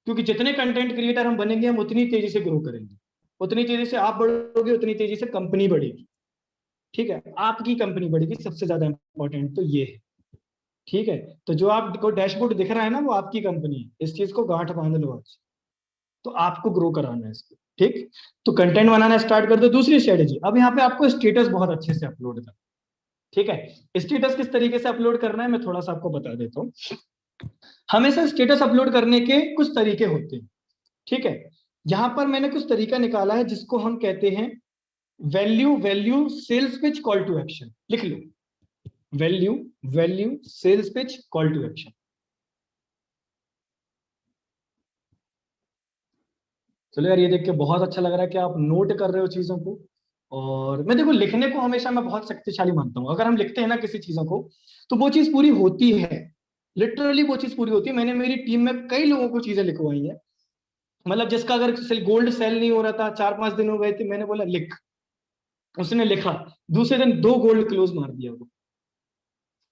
क्योंकि जितने कंटेंट क्रिएटर हम बनेंगे हम उतनी तेजी से ग्रो करेंगे, उतनी तेजी से आप बढ़ोगे, उतनी तेजी से कंपनी बढ़ेगी, ठीक है। आपकी कंपनी बढ़ेगी, सबसे ज्यादा इंपॉर्टेंट तो ये है, ठीक है। तो जो आपको डैशबोर्ड दिख रहा है ना वो आपकी कंपनी है, इस चीज को गांठ बांध लो आज। तो आपको ग्रो कराना है इसको, ठीक। तो कंटेंट बनाना स्टार्ट कर दो। दूसरी स्ट्रेटेजी, अब यहाँ पे आपको स्टेटस बहुत अच्छे से अपलोड करना, ठीक है। स्टेटस किस तरीके से अपलोड करना है मैं थोड़ा सा आपको बता देता हूँ। हमेशा स्टेटस अपलोड करने के कुछ तरीके होते हैं, ठीक है। यहाँ पर मैंने कुछ तरीका निकाला है जिसको हम कहते हैं value value sales pitch call to action. लिख लो, value value sales pitch call to action. चलो यार, ये देख के बहुत अच्छा लग रहा है कि आप नोट कर रहे हो चीजों को। और मैं देखो, लिखने को हमेशा मैं बहुत शक्तिशाली मानता हूँ। अगर हम लिखते हैं ना किसी चीजों को, तो वो चीज पूरी होती है। लिटरली वो चीज पूरी होती है। मैंने मेरी टीम में कई लोगों को चीजें लिखवाई है। मतलब जिसका अगर गोल्ड सेल नहीं हो रहा था, 4-5 दिन हो गए थे, मैंने बोला लिख, उसने लिखा, दूसरे दिन 2 गोल्ड क्लोज मार दिया वो।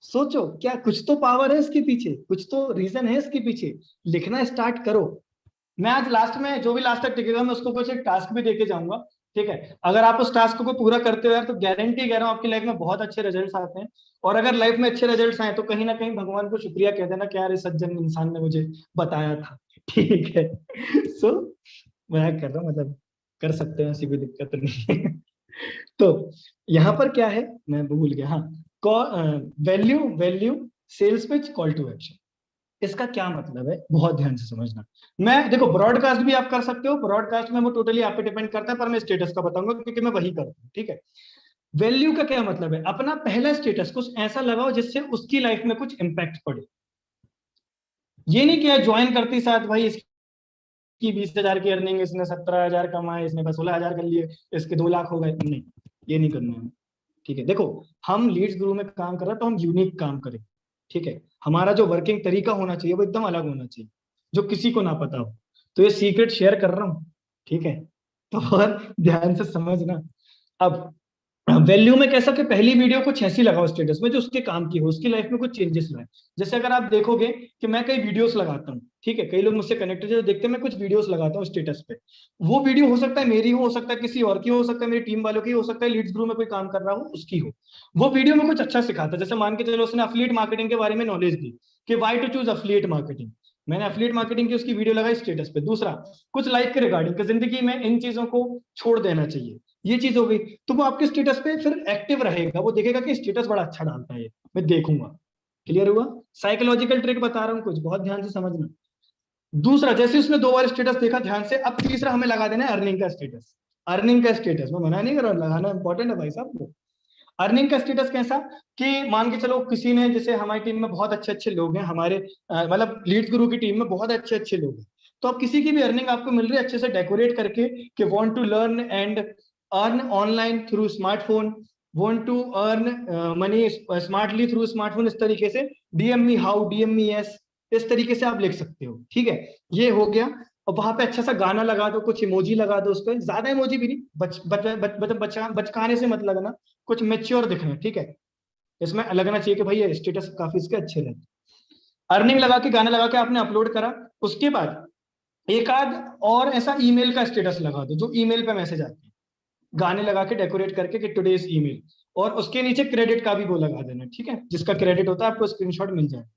सोचो, क्या कुछ तो पावर है इसके पीछे, कुछ तो रीजन है इसके पीछे। लिखना स्टार्ट करो। मैं आज लास्ट में, जो भी लास्ट तक टिकेगा, मैं उसको कुछ एक टास्क भी देके जाऊंगा। ठीक है, अगर आप उस टास्क को पूरा करते हो यार, तो गारंटी कह रहा हूँ आपकी लाइफ में बहुत अच्छे रिजल्ट्स आते हैं। और अगर लाइफ में अच्छे रिजल्ट्स आए, तो कहीं ना कहीं भगवान को शुक्रिया कह देना कि यार इस सज्जन इंसान ने मुझे बताया था। ठीक है। सो मैं कर रहा हूँ, मतलब कर सकते हैं, ऐसी कोई दिक्कत नहीं है। तो यहाँ पर क्या है, मैं भूल गया। हाँ, value, value, sales pitch, call to action. इसका क्या मतलब है, बहुत ध्यान से समझना। मैं देखो, ब्रॉडकास्ट भी आप कर सकते हो। ब्रॉडकास्ट में वो टोटली आप पे डिपेंड करता है, पर मैं स्टेटस का बताऊंगा क्योंकि मैं वही करता हूँ। ठीक है। वैल्यू का क्या मतलब है, अपना पहला स्टेटस कुछ ऐसा लगाओ जिससे उसकी लाइफ में कुछ इंपैक्ट पड़े। ये नहीं किया ज्वाइन करते ही साथ भाई इसकी 20,000 की अर्निंग, इसने 17,000 कमाए, इसने बस 16,000 कर लिए, इसके 2 लाख हो गए। नहीं, ये नहीं करना है। ठीक है, देखो, हम लीड्स ग्रुप में काम कर रहे हैं तो हम यूनिक काम करें। ठीक है, हमारा जो वर्किंग तरीका होना चाहिए वो एकदम अलग होना चाहिए, जो किसी को ना पता हो। तो ये सीक्रेट शेयर कर रहा हूँ। ठीक है, तो और ध्यान से समझना। अब वैल्यू में कैसा कि पहली वीडियो कुछ ऐसी लगाओ स्टेटस में जो उसके काम की हो, उसकी लाइफ में कुछ चेंजेस लाए। जैसे अगर आप देखोगे कि मैं कई वीडियोस लगाता हूँ, ठीक है, कई लोग मुझसे कनेक्टेड है, जो देखते हैं मैं कुछ वीडियोस लगाता हूँ स्टेटस पे। वो वीडियो हो सकता है मेरी हो सकता है किसी और की हो सकता है मेरी टीम वालों की हो सकता है लीड्स ग्रुप में कोई काम कर रहा हो उसकी हो। वो वीडियो में कुछ अच्छा सिखाता है। जैसे मान के चलो उसने अफिलिएट मार्केटिंग के बारे में नॉलेज दी कि why to choose affiliate marketing. मैंने अफिलिएट मार्केटिंग की उसकी वीडियो लगाई स्टेटस पे। दूसरा, कुछ लाइफ के रिगार्डिंग कि जिंदगी में इन चीजों को छोड़ देना चाहिए, ये चीज हो गई। तो वो आपके स्टेटस पे फिर एक्टिव रहेगा, वो देखेगा कि स्टेटस बड़ा अच्छा डालता है ये, मैं देखूंगा। क्लियर हुआ? साइकोलॉजिकल ट्रिक बता रहा हूँ कुछ, बहुत ध्यान से समझना। दूसरा, जैसे उसने 2 बार स्टेटस देखा ध्यान से, अब तीसरा हमें लगा देना है अर्निंग का स्टेटस। अर्निंग का स्टेटस मैं मना नहीं कर रहा, लगाना इंपॉर्टेंट है भाई साहब वो। अर्निंग का स्टेटस कैसा कि मान के चलो किसी ने, जैसे हमारी टीम में बहुत अच्छे अच्छे लोग हैं, हमारे मतलब लीड गुरु की टीम में बहुत अच्छे अच्छे लोग हैं। तो अब किसी की भी अर्निंग आपको मिल रही है अच्छे से डेकोरेट करके कि want to learn and earn online through smartphone, want to earn money smartly through smartphone, इस तरीके से DM me how, DM me yes, इस तरीके से आप लिख सकते हो। ठीक है, ये हो गया। और वहां पे अच्छा सा गाना लगा दो, कुछ इमोजी लगा दो, उसको ज्यादा इमोजी भी नहीं, बचकाने से मत लगना, कुछ मेच्योर दिखना है। ठीक है, इसमें लगना चाहिए कि भाई ये स्टेटस काफी इसके अच्छे रहते। अर्निंग लगा के, गाना लगा के आपने अपलोड करा, उसके बाद एक आध और ऐसा ईमेल का स्टेटस लगा दो जो ईमेल पे मैसेज आते हैं, गाने लगा के डेकोरेट करके कि टुडेज ईमेल, और उसके नीचे क्रेडिट का भी वो लगा देना। ठीक है, जिसका क्रेडिट होता है आपको स्क्रीनशॉट मिल जाएगा।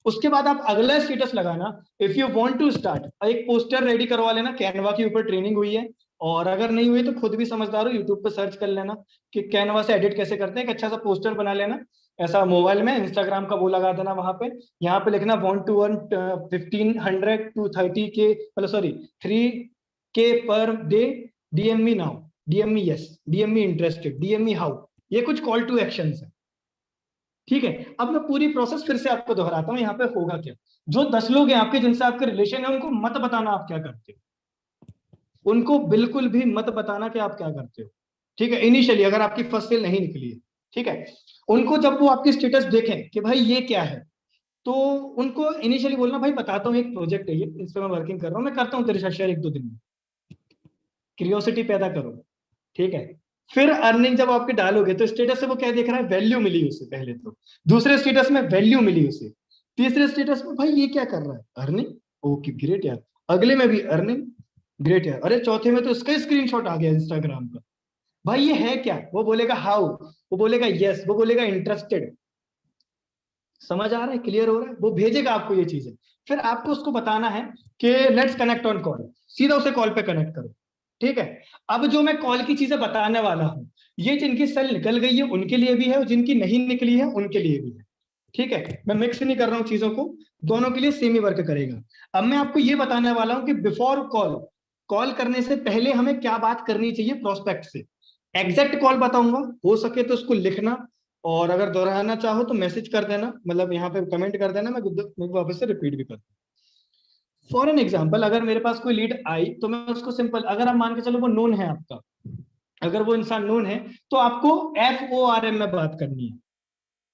उसके बाद आप अगला स्टेटस लगाना, if you want to start, एक पोस्टर रेडी करवा लेना, कैनवा के ऊपर ट्रेनिंग हुई है, और अगर नहीं हुई तो खुद भी समझदार हो, यूट्यूब पे सर्च कर लेना कि कैनवा से एडिट कैसे करते हैं, एक अच्छा सा पोस्टर बना लेना। ऐसा मोबाइल में इंस्टाग्राम का वो लगा देना वहां पे। यहाँ पे लिखना want to earn 1500 to 30K, मतलब sorry 3K per day, DM me now, DM me yes, DM me interested, DM me how. ये कुछ कॉल टू एक्शन है। ठीक है, अब मैं पूरी प्रोसेस फिर से आपको दोहराता हूँ। यहाँ पे होगा क्या, जो 10 लोग हैं आपके जिनसे आपके रिलेशन है, उनको मत बताना आप क्या करते हो, उनको बिल्कुल भी मत बताना कि आप क्या करते हो। ठीक है, इनिशियली अगर आपकी फर्स्ट सेल नहीं निकली है। ठीक है, उनको जब वो आपकी स्टेटस देखें कि भाई ये क्या है, तो उनको इनिशियली बोलना, भाई बताता हूँ, एक प्रोजेक्ट है ये, इस पर मैं वर्किंग कर रहा हूँ, मैं करता हूँ तेरे साथ शेयर 1-2 दिन में। क्यूरियोसिटी पैदा करो। ठीक है, फिर अर्निंग जब आपके डालोगे तो स्टेटस से वो क्या देख रहा है, वैल्यू मिली उसे पहले तो, दूसरे स्टेटस में वैल्यू मिली उसे, तीसरे स्टेटस में भाई ये क्या कर रहा है, अर्निंग, ओके ग्रेट यार, अगले में भी अर्निंग, ग्रेट यार, अरे चौथे में तो इसका स्क्रीनशॉट आ गया इंस्टाग्राम का, भाई ये है क्या, वो बोलेगा हाउ, वो बोलेगा यस, वो बोलेगा इंटरेस्टेड। समझ आ रहा है, क्लियर हो रहा है, वो भेजेगा आपको ये चीजें। फिर आपको उसको बताना है कि लेट्स कनेक्ट ऑन कॉल, सीधा उसे कॉल पे कनेक्ट करो। ठीक है, अब जो मैं कॉल की चीजें बताने वाला हूं, ये जिनकी सेल निकल गई है उनके लिए भी है, और जिनकी नहीं निकली है उनके लिए भी है। ठीक है, मैं मिक्स नहीं कर रहा हूं चीजों को, दोनों के लिए सेम ही वर्क करेगा। अब मैं आपको ये बताने वाला हूं कि बिफोर कॉल, कॉल करने से पहले हमें क्या बात करनी चाहिए प्रोस्पेक्ट से। एग्जैक्ट कॉल बताऊंगा, हो सके तो उसको लिखना, और अगर दोहराना चाहो तो मैसेज कर देना, मतलब यहाँ पे कमेंट कर देना, मैं वापस से रिपीट भी कर दूँ। फॉर एन एग्जाम्पल, अगर मेरे पास कोई लीड आई तो मैं उसको सिंपल, अगर आप मान के चलो वो नोन है आपका, अगर वो इंसान नोन है तो आपको FORM में बात करनी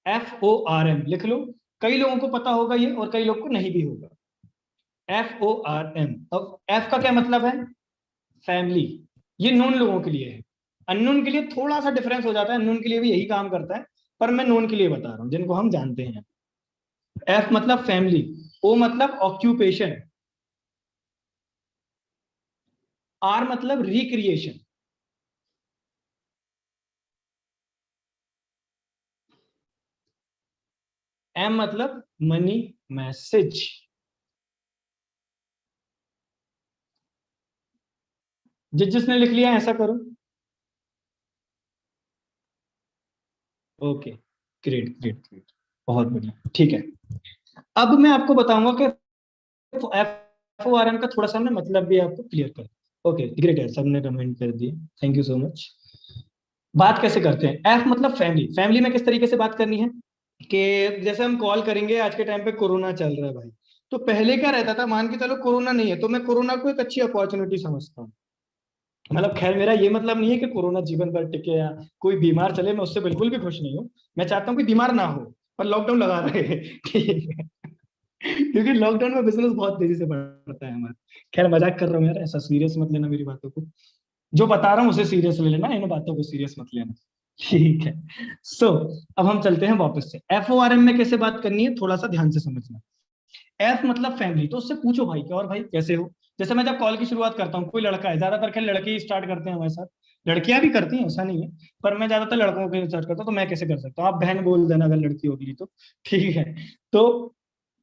है। FORM लिख लो, कई लोगों को पता होगा ये और कई लोगों को नहीं भी होगा। FORM। अब एफ का क्या मतलब है? फैमिली। ये नोन लोगों के लिए है, अननोन के लिए थोड़ा सा डिफरेंस हो जाता है, अननोन के लिए भी यही काम करता है, पर मैं नोन के लिए बता रहा हूं जिनको हम जानते हैं। एफ मतलब फैमिली, ओ मतलब ऑक्यूपेशन, आर मतलब रिक्रिएशन, एम मतलब मनी मैसेज। जिसने लिख लिया ऐसा करो। ओके, ग्रेट ग्रेट ग्रेट, बहुत बढ़िया, ठीक है। अब मैं आपको बताऊंगा कि FORM का थोड़ा सा मैं मतलब भी आपको क्लियर कर। ओके ग्रेट है, सबने कमेंट कर दिए, थैंक यू सो मच। बात कैसे करते हैं? एफ मतलब फैमिली। फैमिली में किस तरीके से बात करनी है कि जैसे हम कॉल करेंगे, आज के टाइम पे कोरोना चल रहा है भाई, तो पहले क्या रहता था, मान के चलो कोरोना नहीं है तो मैं कोरोना को एक अच्छी अपॉर्चुनिटी समझता हूँ। मतलब खैर मेरा ये मतलब नहीं है कि कोरोना जीवन भर टिके या कोई बीमार चले, मैं उससे बिल्कुल भी खुश नहीं हूँ। मैं चाहता हूँ कि बीमार ना हो, पर लॉकडाउन लगा रहे। ठीक है, क्योंकि लॉकडाउन में बिजनेस बहुत तेजी से बढ़ता है हमारा। खैर मजाक कर रहा हूँ यार, ऐसा सीरियस मत लेना मेरी बातों को, जो बता रहा हूँ उसे सीरियस ले लेना, इन बातों को सीरियस मत लेना। ठीक है। सो अब हम चलते हैं वापस से, FORM में कैसे बात करनी है थोड़ा सा ध्यान से समझना। एफ मतलब फैमिली, तो उससे पूछो भाई कि और भाई कैसे हो। जैसे मैं जब कॉल की शुरुआत करता हूँ, कोई लड़का है, ज्यादातर खेल लड़के ही स्टार्ट करते हैं हमारे साथ, लड़कियां भी करती हैं ऐसा नहीं है, पर मैं ज्यादातर लड़कों के स्टार्ट करता हूँ, तो मैं कैसे कर सकता हूँ, आप बहन बोल देना अगर लड़की होगी तो। ठीक है। तो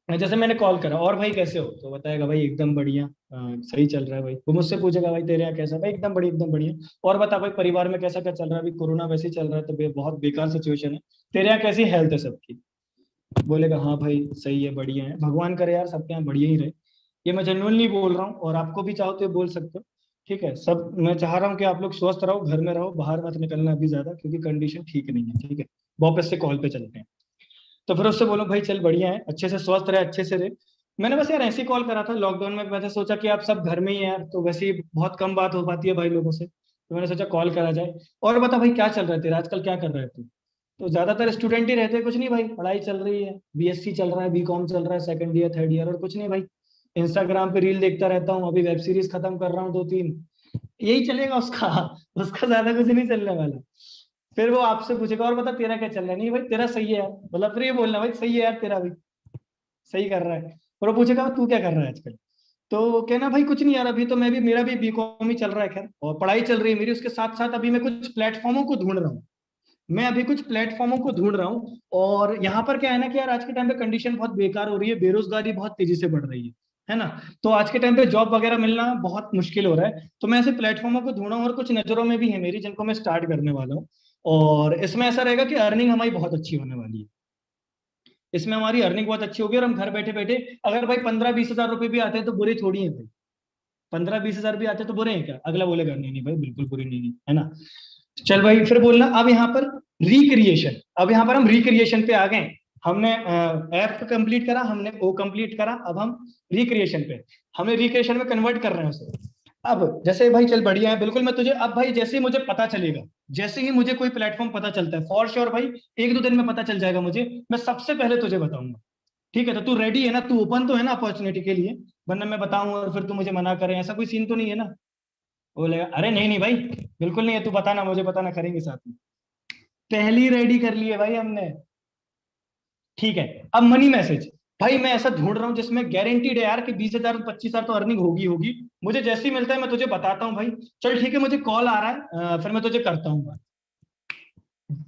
जैसे मैंने कॉल करा, और भाई कैसे हो, तो बताएगा भाई एकदम बढ़िया, सही चल रहा है भाई। वो मुझसे पूछेगा भाई तेरे यहाँ कैसा, भाई एकदम बढ़िया एकदम बढ़िया। और बता भाई परिवार में कैसा क्या चल रहा है, अभी कोरोना वैसे ही चल रहा है तो बहुत बेकार सिचुएशन है, तेरे यहाँ कैसी हेल्थ है सबकी। बोलेगा हाँ भाई सही है बढ़िया है, भगवान करे यार सबके यहाँ बढ़िया ही रहे। ये मैं जेन्युइनली बोल रहा हूँ, और आपको भी चाहो तो ये बोल सकते हो। ठीक है, सब मैं चाह रहा हूँ कि आप लोग स्वस्थ रहो, घर में रहो, बाहर मत निकलना अभी ज्यादा, क्योंकि कंडीशन ठीक नहीं है। ठीक है, वापस से कॉल पे चलते हैं। तो फिर उससे बोलो भाई चल बढ़िया है, अच्छे से स्वस्थ रहे, अच्छे से रहे। मैंने बस यार ऐसे ही कॉल करा था लॉकडाउन में, मैंने सोचा कि आप सब घर में ही हैं यार, तो वैसे ही बहुत कम बात हो पाती है भाई लोगों से, तो मैंने सोचा कॉल करा जाए। और बता भाई क्या चल रहा है तेरा आजकल, क्या कर रहा है तू। तो ज्यादातर स्टूडेंट ही रहते हैं, कुछ नहीं भाई, पढ़ाई चल रही है, BSc चल रहा है, B.Com चल रहा है, सेकंड ईयर थर्ड ईयर, और कुछ नहीं भाई, इंस्टाग्राम पे रील देखता रहता हूँ, अभी वेब सीरीज खत्म कर रहा हूँ 2-3, यही चलेगा उसका। उसका ज्यादा कुछ नहीं चलने वाला। फिर वो आपसे पूछेगा और बता तेरा क्या चल रहा है, नहीं भाई तेरा सही है यार, मतलब फिर ये बोलना भाई सही है यार तेरा भी, सही कर रहा है। और वो पूछेगा तू क्या कर रहा है आजकल, तो कहना भाई कुछ नहीं यार, अभी तो मैं भी, मेरा भी B.Com ही चल रहा है खैर, और पढ़ाई चल रही है मेरी, उसके साथ साथ अभी मैं कुछ प्लेटफॉर्मों को ढूंढ रहा हूँ। मैं अभी कुछ प्लेटफॉर्मों को ढूंढ रहा हूँ, और यहाँ पर क्या है ना कि यार आज के टाइम पे कंडीशन बहुत बेकार हो रही है, बेरोजगारी बहुत तेजी से बढ़ रही है ना। तो आज के टाइम पे जॉब वगैरह मिलना बहुत मुश्किल हो रहा है, तो मैं ऐसे प्लेटफॉर्मों को ढूंढा हूँ, और कुछ नजरों में भी है मेरी जिनको मैं स्टार्ट करने वाला हूँ। और इसमें ऐसा रहेगा कि अर्निंग हमारी बहुत अच्छी होने वाली है। इसमें हमारी अर्निंग बहुत अच्छी होगी, और हम घर बैठे बैठे, अगर भाई 15-20 हजार रुपए भी आते हैं तो बुरे थोड़ी है भाई। 15-20 हजार भी आते हैं तो बुरे हैं क्या, अगला बोलेगा नहीं नहीं भाई बिल्कुल बुरे नहीं है, है ना। चल भाई फिर बोलना, अब यहाँ पर रिक्रिएशन, अब यहाँ पर हम रिक्रिएशन पे आ गए। हमने एफ कंप्लीट करा, हमने ओ कंप्लीट करा, अब हम रिक्रिएशन पे, हमें रिक्रिएशन में कन्वर्ट कर रहे हैं उसे। अब जैसे भाई चल बढ़िया है, बिल्कुल मैं तुझे, अब भाई जैसे ही मुझे पता चलेगा, जैसे ही मुझे कोई प्लेटफॉर्म पता चलता है, फॉर श्योर भाई 1-2 दिन में पता चल जाएगा मुझे, मैं सबसे पहले तुझे बताऊंगा। ठीक है, तो तू रेडी है ना, तू ओपन तो है ना अपॉर्चुनिटी के लिए, वरना मैं बताऊं और फिर तू मुझे मना करे, ऐसा कोई सीन तो नहीं है ना। वो बोलेगा अरे नहीं नहीं भाई, बिल्कुल नहीं है, तू बताना मुझे बताना, करेंगे साथ में। पहली रेडी कर ली है भाई हमने। ठीक है, अब मनी मैसेज, भाई मैं ऐसा ढूंढ रहा हूँ जिसमें गारंटीड है यार कि 20 हजार 25 हजार तो अर्निंग होगी होगी। मुझे जैसे ही मिलता है मैं तुझे बताता हूँ भाई। चल ठीक है, मुझे कॉल आ रहा है, फिर मैं तुझे करता हूँ।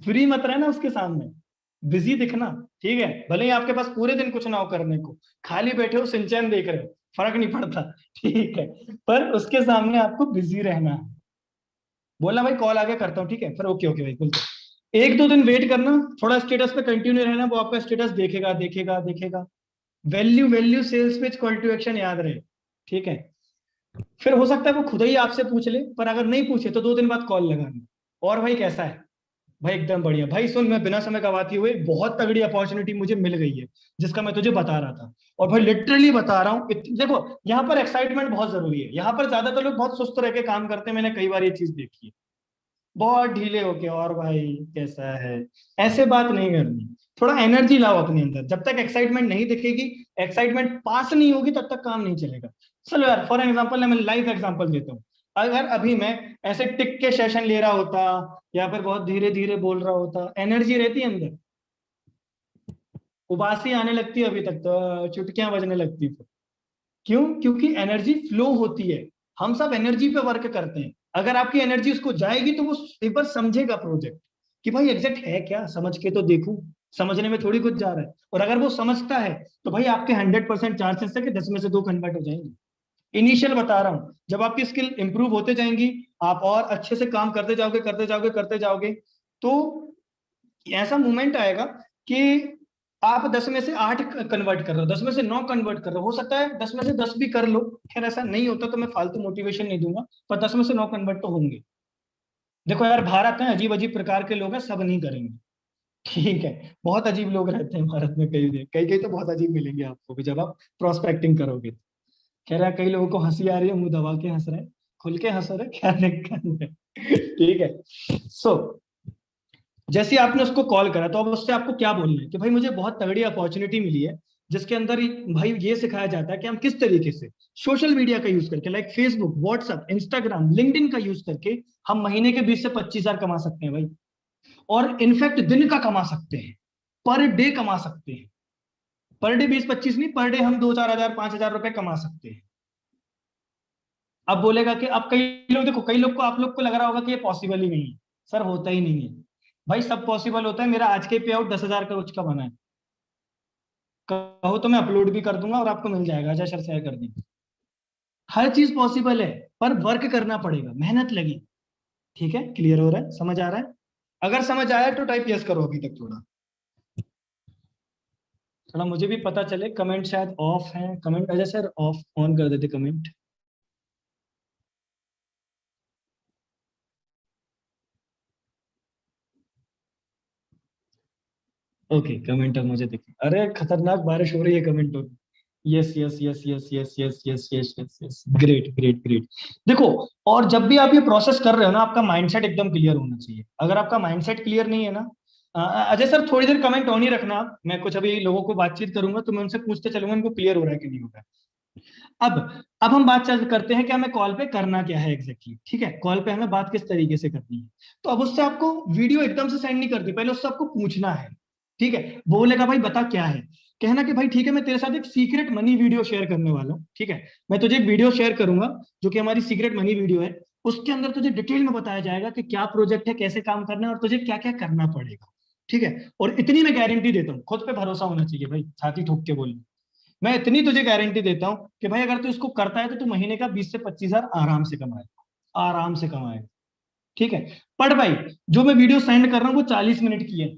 फ्री मत रहना उसके सामने, बिजी दिखना। ठीक है, भले ही आपके पास पूरे दिन कुछ ना हो करने को, खाली बैठे हो सिंचैन देख रहे हो, फर्क नहीं पड़ता। ठीक है, पर उसके सामने आपको बिजी रहना है। बोला भाई कॉल आ गया करता हूँ, ठीक है, फिर ओके ओके भाई बिल्कुल। 1-2 दिन वेट करना, थोड़ा स्टेटस पे कंटिन्यू रहना, वो आपका स्टेटस देखेगा देखेगा देखेगा। Value value sales pitch call to action याद रहे। ठीक है, फिर हो सकता है वो खुद ही आपसे पूछ ले, पर अगर नहीं पूछे तो 2 दिन बाद कॉल लगाना, और भाई कैसा है, भाई एकदम बढ़िया भाई। सुन, मैं बिना समय गवाते हुए, बहुत तगड़ी अपॉर्चुनिटी मुझे मिल गई है जिसका मैं तुझे बता रहा था। और भाई लिटरली बता रहा हूँ, देखो यहाँ पर एक्साइटमेंट बहुत जरूरी है। यहाँ पर ज्यादातर लोग बहुत सुस्त रह के काम करते हैं, मैंने कई बार ये चीज देखी है। बहुत ढीले होके, और भाई कैसा है, ऐसे बात नहीं करनी। थोड़ा एनर्जी लाओ अपने अंदर। जब तक एक्साइटमेंट नहीं दिखेगी, एक्साइटमेंट पास नहीं होगी, तब तक काम नहीं चलेगा। चलो यार, फॉर एग्जाम्पल मैं लाइव एग्जाम्पल देता हूँ। अगर अभी मैं ऐसे टिक के सेशन ले रहा होता, या फिर बहुत धीरे धीरे बोल रहा होता, एनर्जी रहती है अंदर, उबासी आने लगती है, अभी तक तो चुटकियां बजने लगती थी। क्यों? क्योंकि एनर्जी फ्लो होती है। हम सब एनर्जी पे वर्क करते हैं। अगर आपकी एनर्जी उसको जाएगी, तो वो एक बार समझेगा प्रोजेक्ट कि भाई एग्जैक्ट है क्या, समझ के तो देखूं। समझने में थोड़ी कुछ जा रहा है। और अगर वो समझता है, तो भाई आपके 100% चांसेस है कि 10 में से 2 कन्वर्ट हो जाएंगे। इनिशियल बता रहा हूं, जब आपकी स्किल इंप्रूव होते जाएंगी, आप और अच्छे से काम करते जाओगे, करते जाओगे, करते जाओगे, तो ऐसा मोमेंट आएगा कि आप 10 में से 8 कन्वर्ट कर रहे हो, 10 में से 9 कन्वर्ट कर रहे हो सकता है 10 में से 10 भी कर लो। खैर ऐसा नहीं होता तो मैं फालतू मोटिवेशन नहीं दूंगा, पर 10 में से 9 कन्वर्ट तो होंगे। देखो यार, भारत में अजीब अजीब प्रकार के लोग हैं, सब नहीं करेंगे। ठीक है, बहुत अजीब लोग रहते हैं भारत में, कई कई कई तो बहुत अजीब मिलेंगे आपको भी जब आप प्रोस्पेक्टिंग करोगे। कह रहा है कई लोगों को हंसी आ रही है, मुंह दबा के हंस रहे हैं, खुल के हंस रहे हैं, क्या दिक्कत है? ठीक है। सो जैसे आपने उसको कॉल करा, तो अब उससे आपको क्या बोलना है कि भाई मुझे बहुत तगड़ी अपॉर्चुनिटी मिली है, जिसके अंदर भाई ये सिखाया जाता है कि हम किस तरीके से सोशल मीडिया का यूज करके, like Facebook, WhatsApp, Instagram, LinkedIn का यूज करके हम महीने के 20 से 25 हजार कमा सकते हैं भाई। और इनफैक्ट दिन का कमा सकते हैं, पर डे कमा सकते हैं। पर डे 20-25 नहीं, पर डे हम 2-4 हजार 5 हजार रुपए कमा सकते हैं। अब बोलेगा कि अब कई लोग, देखो कई लोग को, आप लोग को लग रहा होगा कि ये पॉसिबल ही नहीं है, सर होता ही नहीं है। भाई सब पॉसिबल होता है। मेरा आज के पे आउट 10 हजार का रोज का बना है। कहो तो मैं अपलोड भी कर दूंगा और आपको मिल जाएगा, अच्छा सर शेयर कर दी। हर चीज पॉसिबल है, पर वर्क करना पड़ेगा, मेहनत लगी। ठीक है, क्लियर हो रहा है, समझ आ रहा है? अगर समझ आया तो टाइप यस करो अभी तक। थोड़ा थोड़ा मुझे भी पता चले, कमेंट शायद ऑफ है, comment Ajay sir of on कर देते कमेंट। ओके, कमेंट अब मुझे दिखे। अरे खतरनाक बारिश हो रही है, कमेंट हो। Yes yes yes yes yes yes yes yes yes yes, great great great. देखो, और जब भी आप ये प्रोसेस कर रहे हो ना, आपका माइंडसेट एकदम क्लियर होना चाहिए। अगर आपका माइंडसेट क्लियर नहीं है ना, अजय सर थोड़ी देर कमेंट ऑन ही रखना आप। मैं कुछ अभी लोगों को बातचीत करूंगा, तो मैं उनसे पूछते चलूंगा इनको क्लियर हो रहा है कि नहीं हो रहा है। अब अब हम बात चल करते हैं कि हमें कॉल पे करना क्या है एग्जैक्टली। ठीक है, कॉल पे हमें बात किस तरीके से करनी है। तो अब उससे आपको वीडियो एकदम से सेंड नहीं करती, पहले उससे आपको पूछना है। ठीक है, बोलेगा भाई बता क्या है। कहना कि भाई ठीक है, मैं तेरे साथ एक सीक्रेट मनी वीडियो शेयर करने वाला हूँ। ठीक है, मैं तुझे एक वीडियो शेयर करूंगा, जो कि हमारी सीक्रेट मनी वीडियो है। उसके अंदर तुझे डिटेल में बताया जाएगा कि क्या प्रोजेक्ट है, कैसे काम करना है, और तुझे क्या क्या करना पड़ेगा। ठीक है, और इतनी मैं गारंटी देता हूँ, खुद पे भरोसा होना चाहिए भाई, छाती ठोक के बोल। मैं इतनी तुझे गारंटी देता हूं कि भाई अगर तू इसको करता है, तो तू महीने का 20 से 25 हजार आराम से कमाएगा, आराम से कमाएगा। ठीक है, पर भाई जो मैं वीडियो सेंड कर रहा हूँ वो 40 मिनट की है।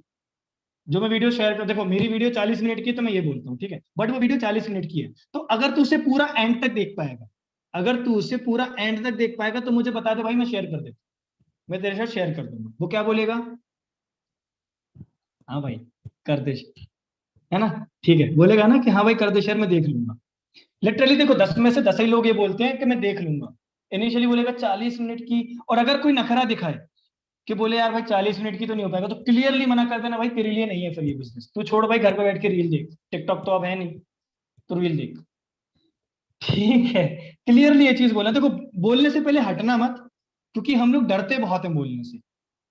जो मैं वीडियो शेयर कर, देखो मेरी वीडियो 40 मिनट की है, तो मैं ये बोलता हूँ ठीक है, बट वो वीडियो 40 मिनट की है। तो अगर तू उसे पूरा एंड तक देख पाएगा, अगर तू उसे पूरा एंड तक देख पाएगा, तो मुझे बता दे भाई, मैं शेयर कर देता हूं, मैं तेरे साथ शेयर कर दूंगा। वो क्या बोलेगा? हाँ भाई, कर दे, है ना? ठीक है, बोलेगा ना कि हाँ भाई कर दे शेयर, मैं देख लूंगा। लिटरली देखो, 10 में से 10 ही लोग ये बोलते हैं कि मैं देख लूंगा। इनिशियली बोलेगा 40 मिनट की, और अगर कोई नखरा दिखाए कि बोले यार भाई 40 मिनट की तो नहीं हो पाएगा, तो क्लियरली मना कर देना, भाई तेरे लिए नहीं है फिर ये बिजनेस, तू छोड़ भाई, घर पे बैठ के रील देख, टिकटॉक तो अब है नहीं, तो रील देख। ठीक है, क्लियरली ये चीज बोलना। देखो, बोलने से पहले हटना मत, क्योंकि हम लोग डरते बहुत है बोलने से।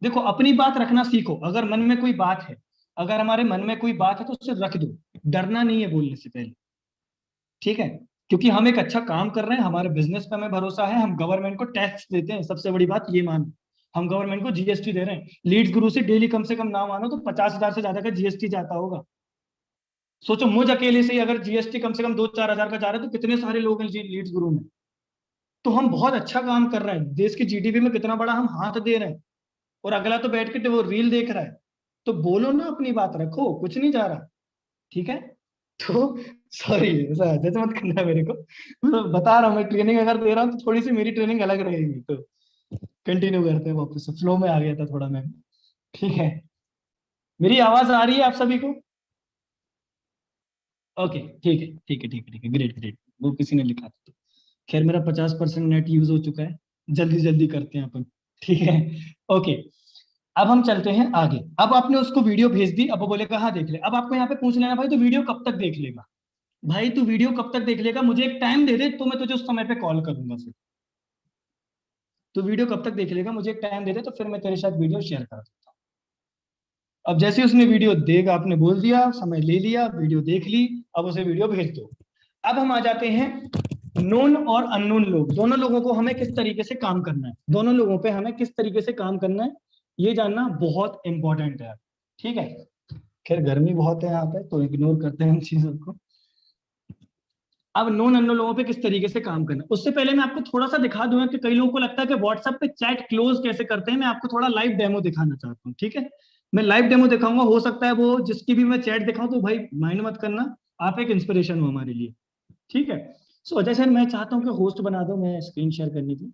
देखो, अपनी बात रखना सीखो। अगर मन में कोई बात है, अगर हमारे मन में कोई बात है, तो उसे रख दो। डरना नहीं है बोलने से पहले। ठीक है, क्योंकि हम एक अच्छा काम कर रहे हैं, हमारे बिजनेस पे हमें भरोसा है, हम गवर्नमेंट को टैक्स देते हैं, सबसे बड़ी बात ये मान। हम गवर्नमेंट को जीएसटी दे रहे हैं। लीड्स गुरु से डेली कम से कम ना मानो तो 50 हजार से ज्यादा का जीएसटी जाता होगा। सोचो, मुझ अकेले से ही अगर जीएसटी कम से कम 2-4 हजार का जा रहा है, तो कितने सारे लोग हैं लीड्स गुरु में। तो हम बहुत अच्छा काम कर रहे हैं, देश की जीडीपी में कितना बड़ा हम हाथ दे रहे हैं। और अगला तो बैठ के वो रील देख रहा है। तो बोलो ना, अपनी बात रखो, कुछ नहीं जा रहा। ठीक है, तो सॉरी, ऐसा जज मत करना मेरे को। मैं बता रहा हूँ, मैं ट्रेनिंग अगर दे रहा हूँ तो थोड़ी सी मेरी ट्रेनिंग अलग रहेगी। तो कंटिन्यू करते हैं, वापस फ्लो में आ गया था थोड़ा मैं। ठीक है, मेरी आवाज आ रही है आप सभी को? ओके, ठीक है ठीक है ठीक है ठीक है, ग्रेट ग्रेट। वो किसी ने लिखा था। खैर मेरा 50% नेट यूज हो चुका है, जल्दी जल्दी करते हैं अपन। ठीक है, ओके। अब हम चलते हैं आगे। अब आपने उसको वीडियो भेज दी, अब वो बोलेगा हाँ देख ले। अब आपको यहाँ पे पूछ लेना, भाई तो वीडियो कब तक देख लेगा? भाई तू वीडियो कब तक देख लेगा, मुझे एक टाइम दे दे तो मैं तुझे उस समय पे कॉल करूंगा फिर। तो वीडियो कब तक देख लेगा, मुझे एक टाइम दे दे तो फिर मैं तेरे साथ वीडियो शेयर कर दूँ। अब जैसे उसने वीडियो देख, आपने बोल दिया, समय ले लिया, वीडियो देख ली, अब उसे वीडियो भेज दो। अब हम आ जाते हैं नोन और अननोन लोग, दोनों लोगों को हमें किस तरीके से काम करना है, दोनों लोगों पे हमें किस तरीके से काम करना है, ये जानना बहुत इंपॉर्टेंट है। ठीक है, खैर गर्मी बहुत है यहाँ पे तो इग्नोर करते हैं इन चीजों को। अब नोन अननोन लोगों पे किस तरीके से काम करना है, उससे पहले मैं आपको थोड़ा सा दिखा दूंगा कि कई लोगों को लगता है कि व्हाट्सएप पे चैट क्लोज कैसे करते हैं। मैं आपको थोड़ा लाइव डेमो दिखाना चाहता हूँ, ठीक है? मैं लाइव डेमो दिखाऊंगा, हो सकता है वो जिसकी भी मैं चैट दिखाऊं तो भाई माइंड मत करना, आप एक इंस्पिरेशन हो हमारे लिए। ठीक है, सो अजय सर मैं चाहता हूँ कि होस्ट बना दो, मैं स्क्रीन शेयर करनी थी।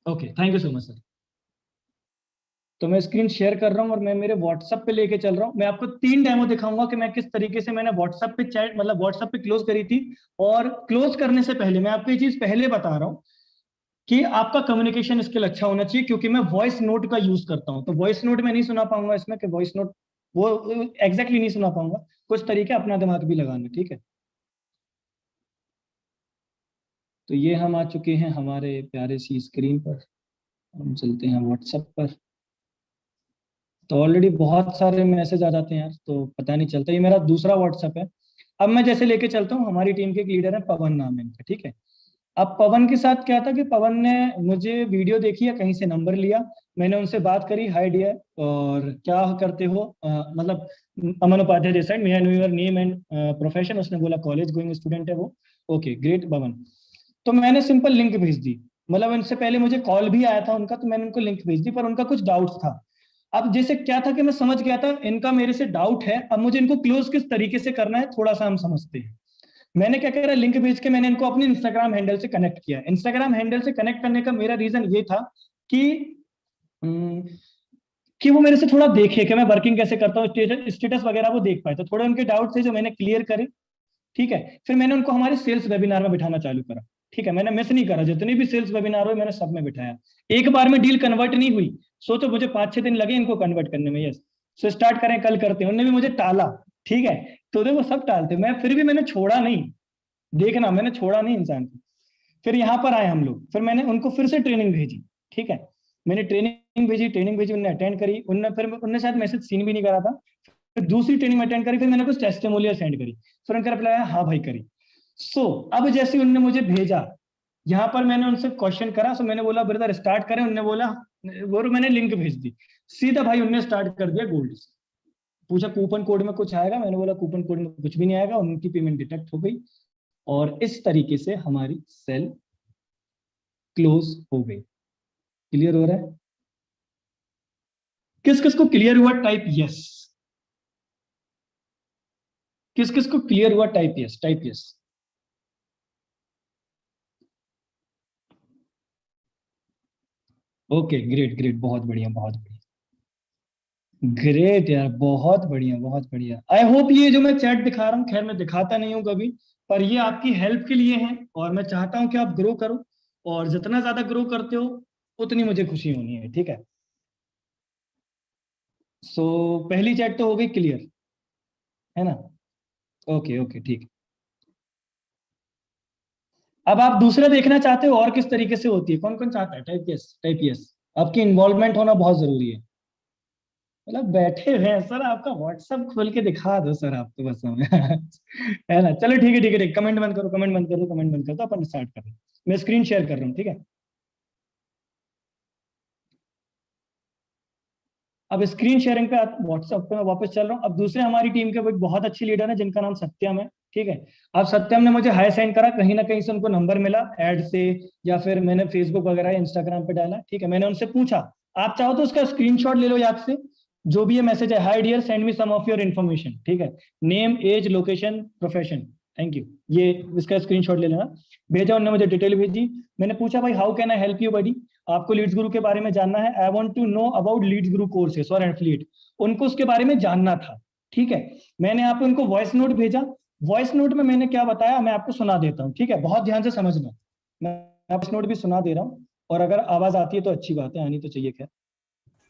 Okay, thank you so much sir. तो मैं स्क्रीन शेयर कर रहा हूँ और मैं मेरे व्हाट्सएप पे लेके चल रहा हूँ। मैं आपको 3 डेमो दिखाऊंगा कि मैं किस तरीके से मैंने व्हाट्सएप पे चैट मतलब व्हाट्सएप पे क्लोज करी थी। और क्लोज करने से पहले मैं आपको ये चीज पहले बता रहा हूँ कि आपका कम्युनिकेशन स्किल अच्छा होना चाहिए, क्योंकि मैं वॉइस नोट का यूज करता हूँ। तो वॉइस नोट में नहीं सुना पाऊंगा इसमें कि वॉइस नोट वो एग्जैक्टली नहीं सुना पाऊंगा। कुछ तरीके अपना दिमाग भी लगाना, ठीक है? तो ये हम आ चुके हैं हमारे प्यारे सी स्क्रीन पर। हम चलते हैं व्हाट्सएप पर। तो ऑलरेडी बहुत सारे मैसेज आ जाते हैं यार, तो पता नहीं चलता। ये मेरा दूसरा व्हाट्सएप है। अब मैं जैसे लेके चलता हूँ, हमारी टीम के एक लीडर है, पवन नाम है इनका, ठीक है? अब पवन के साथ क्या था कि पवन ने मुझे वीडियो देखी या कहीं से नंबर लिया, मैंने उनसे बात करी, हाय डियर और क्या करते हो, मतलब अमन उपाध्याय जैसा, may I know your name and profession. उसने बोला कॉलेज गोइंग स्टूडेंट है वो। Okay great Pawan. तो मैंने सिंपल लिंक भेज दी। मतलब उनसे पहले मुझे कॉल भी आया था उनका, तो मैंने उनको लिंक भेज दी, पर उनका कुछ डाउट था। अब जैसे क्या था कि मैं समझ गया था इनका मेरे से डाउट है, अब मुझे इनको क्लोज किस तरीके से करना है थोड़ा सा हम समझते हैं। मैंने क्या करा, लिंक भेज के मैंने इनको अपने इंस्टाग्राम हैंडल से कनेक्ट किया। इंस्टाग्राम हैंडल से कनेक्ट करने का मेरा रीजन ये था कि हम्म, कि वो मेरे से थोड़ा देखे कि मैं वर्किंग कैसे करता हूँ, स्टेटस वगैरह वो देख पाए, तो थोड़े उनके डाउट थे जो मैंने क्लियर करे। ठीक है, फिर मैंने उनको हमारे सेल्स वेबिनार में बिठाना चालू करा। ठीक है, मैंने मिस नहीं करा, जितने भी सेल्स वेबिनार हुए मैंने सब में बिठाया। एक बार में डील कन्वर्ट नहीं हुई, सोचो मुझे 5-6 दिन लगे इनको कन्वर्ट करने में। यस, सो स्टार्ट करें, कल करते हैं, उन्होंने भी मुझे टाला। ठीक है, तो देखो सब टालते, मैं फिर भी मैंने छोड़ा नहीं। देखना, मैंने छोड़ा नहीं इंसान को। फिर यहाँ पर आए हम लोग, फिर मैंने उनको फिर से ट्रेनिंग भेजी। ठीक है, मैंने ट्रेनिंग भेजी, उन्होंने अटेंड करी, उनने फिर उनने शायद मैसेज सीन भी नहीं करा था। फिर दूसरी ट्रेनिंग अटेंड करी, फिर मैंने कुछ टेस्टिमोनियल सेंड करी, फिर उनका रिप्लाई आया हाँ भाई करी। सो अब जैसे उनने मुझे भेजा, यहाँ पर मैंने उनसे क्वेश्चन करा, सो मैंने बोला ब्रदर स्टार्ट करें, उन्होंने बोला वो, मैंने लिंक भेज दी, सीधा भाई उनने स्टार्ट कर दिया गोल्ड से। पूछा कूपन कोड में कुछ आएगा, मैंने बोला कूपन कोड में कुछ भी नहीं आएगा, उनकी पेमेंट डिटेक्ट हो गई। और इस तरीके से हमारी सेल क्लोज हो गई। क्लियर हो रहा है? किस किस को क्लियर हुआ टाइप यस। किस किस को क्लियर हुआ type yes, type yes. Okay great great, बहुत बढ़िया बहुत बढ़िया। ग्रेट यार, बहुत बढ़िया बहुत बढ़िया। आई होप ये जो मैं चैट दिखा रहा हूँ, खैर मैं दिखाता नहीं हूँ कभी, पर ये आपकी हेल्प के लिए है और मैं चाहता हूँ कि आप ग्रो करो। और जितना ज्यादा ग्रो करते हो उतनी मुझे खुशी होनी है, ठीक है? सो पहली चैट तो हो गई क्लियर, है ना? ओके ओके ठीक। अब आप दूसरा देखना चाहते हो और किस तरीके से होती है, कौन कौन चाहता है टाइप यस, टाइप यस। आपकी इन्वॉल्वमेंट होना बहुत जरूरी है। मतलब बैठे हुए हैं सर, आपका व्हाट्सएप खोल के दिखा दो सर, आप तो बस हमें है ना? चलो ठीक है ठीक है ठीक, कमेंट बंद करो, कमेंट बंद करो, कमेंट बंद करो, तो अपन स्टार्ट कर रहे हैं। मैं स्क्रीन शेयर कर रहा हूँ, ठीक है? अब स्क्रीन शेयरिंग पे व्हाट्सएप पे मैं वापस चल रहा हूँ। अब दूसरे हमारी टीम के वो एक बहुत अच्छी लीडर है जिनका नाम सत्यम है। ठीक है, अब सत्यम ने मुझे हाई सेंड करा, कहीं ना कहीं से उनको नंबर मिला ऐड से, या फिर मैंने फेसबुक वगैरह इंस्टाग्राम पे डाला। ठीक है, मैंने उनसे पूछा, आप चाहो तो उसका स्क्रीनशॉट ले लो याद से, जो भी ये मैसेज है, hi dear send me some of your information. ठीक है, name age location profession, thank you. ये इसका स्क्रीनशॉट ले लेना। भेजा उन्होंने, मुझे डिटेल भेजी। मैंने पूछा भाई how can I help you buddy, आपको लीड्स गुरु के बारे में जानना है, I want to know about Leads Guru courses और एफिलिएट, उनको उसके बारे में जानना था। ठीक है, मैंने आप उनको वॉइस नोट भेजा। वॉइस नोट में मैंने क्या बताया मैं आपको सुना देता हूँ, ठीक है, बहुत ध्यान से समझना। मैं वॉइस नोट भी सुना दे रहा हूँ, और अगर आवाज आती है तो अच्छी बात है, आनी तो चाहिए। खैर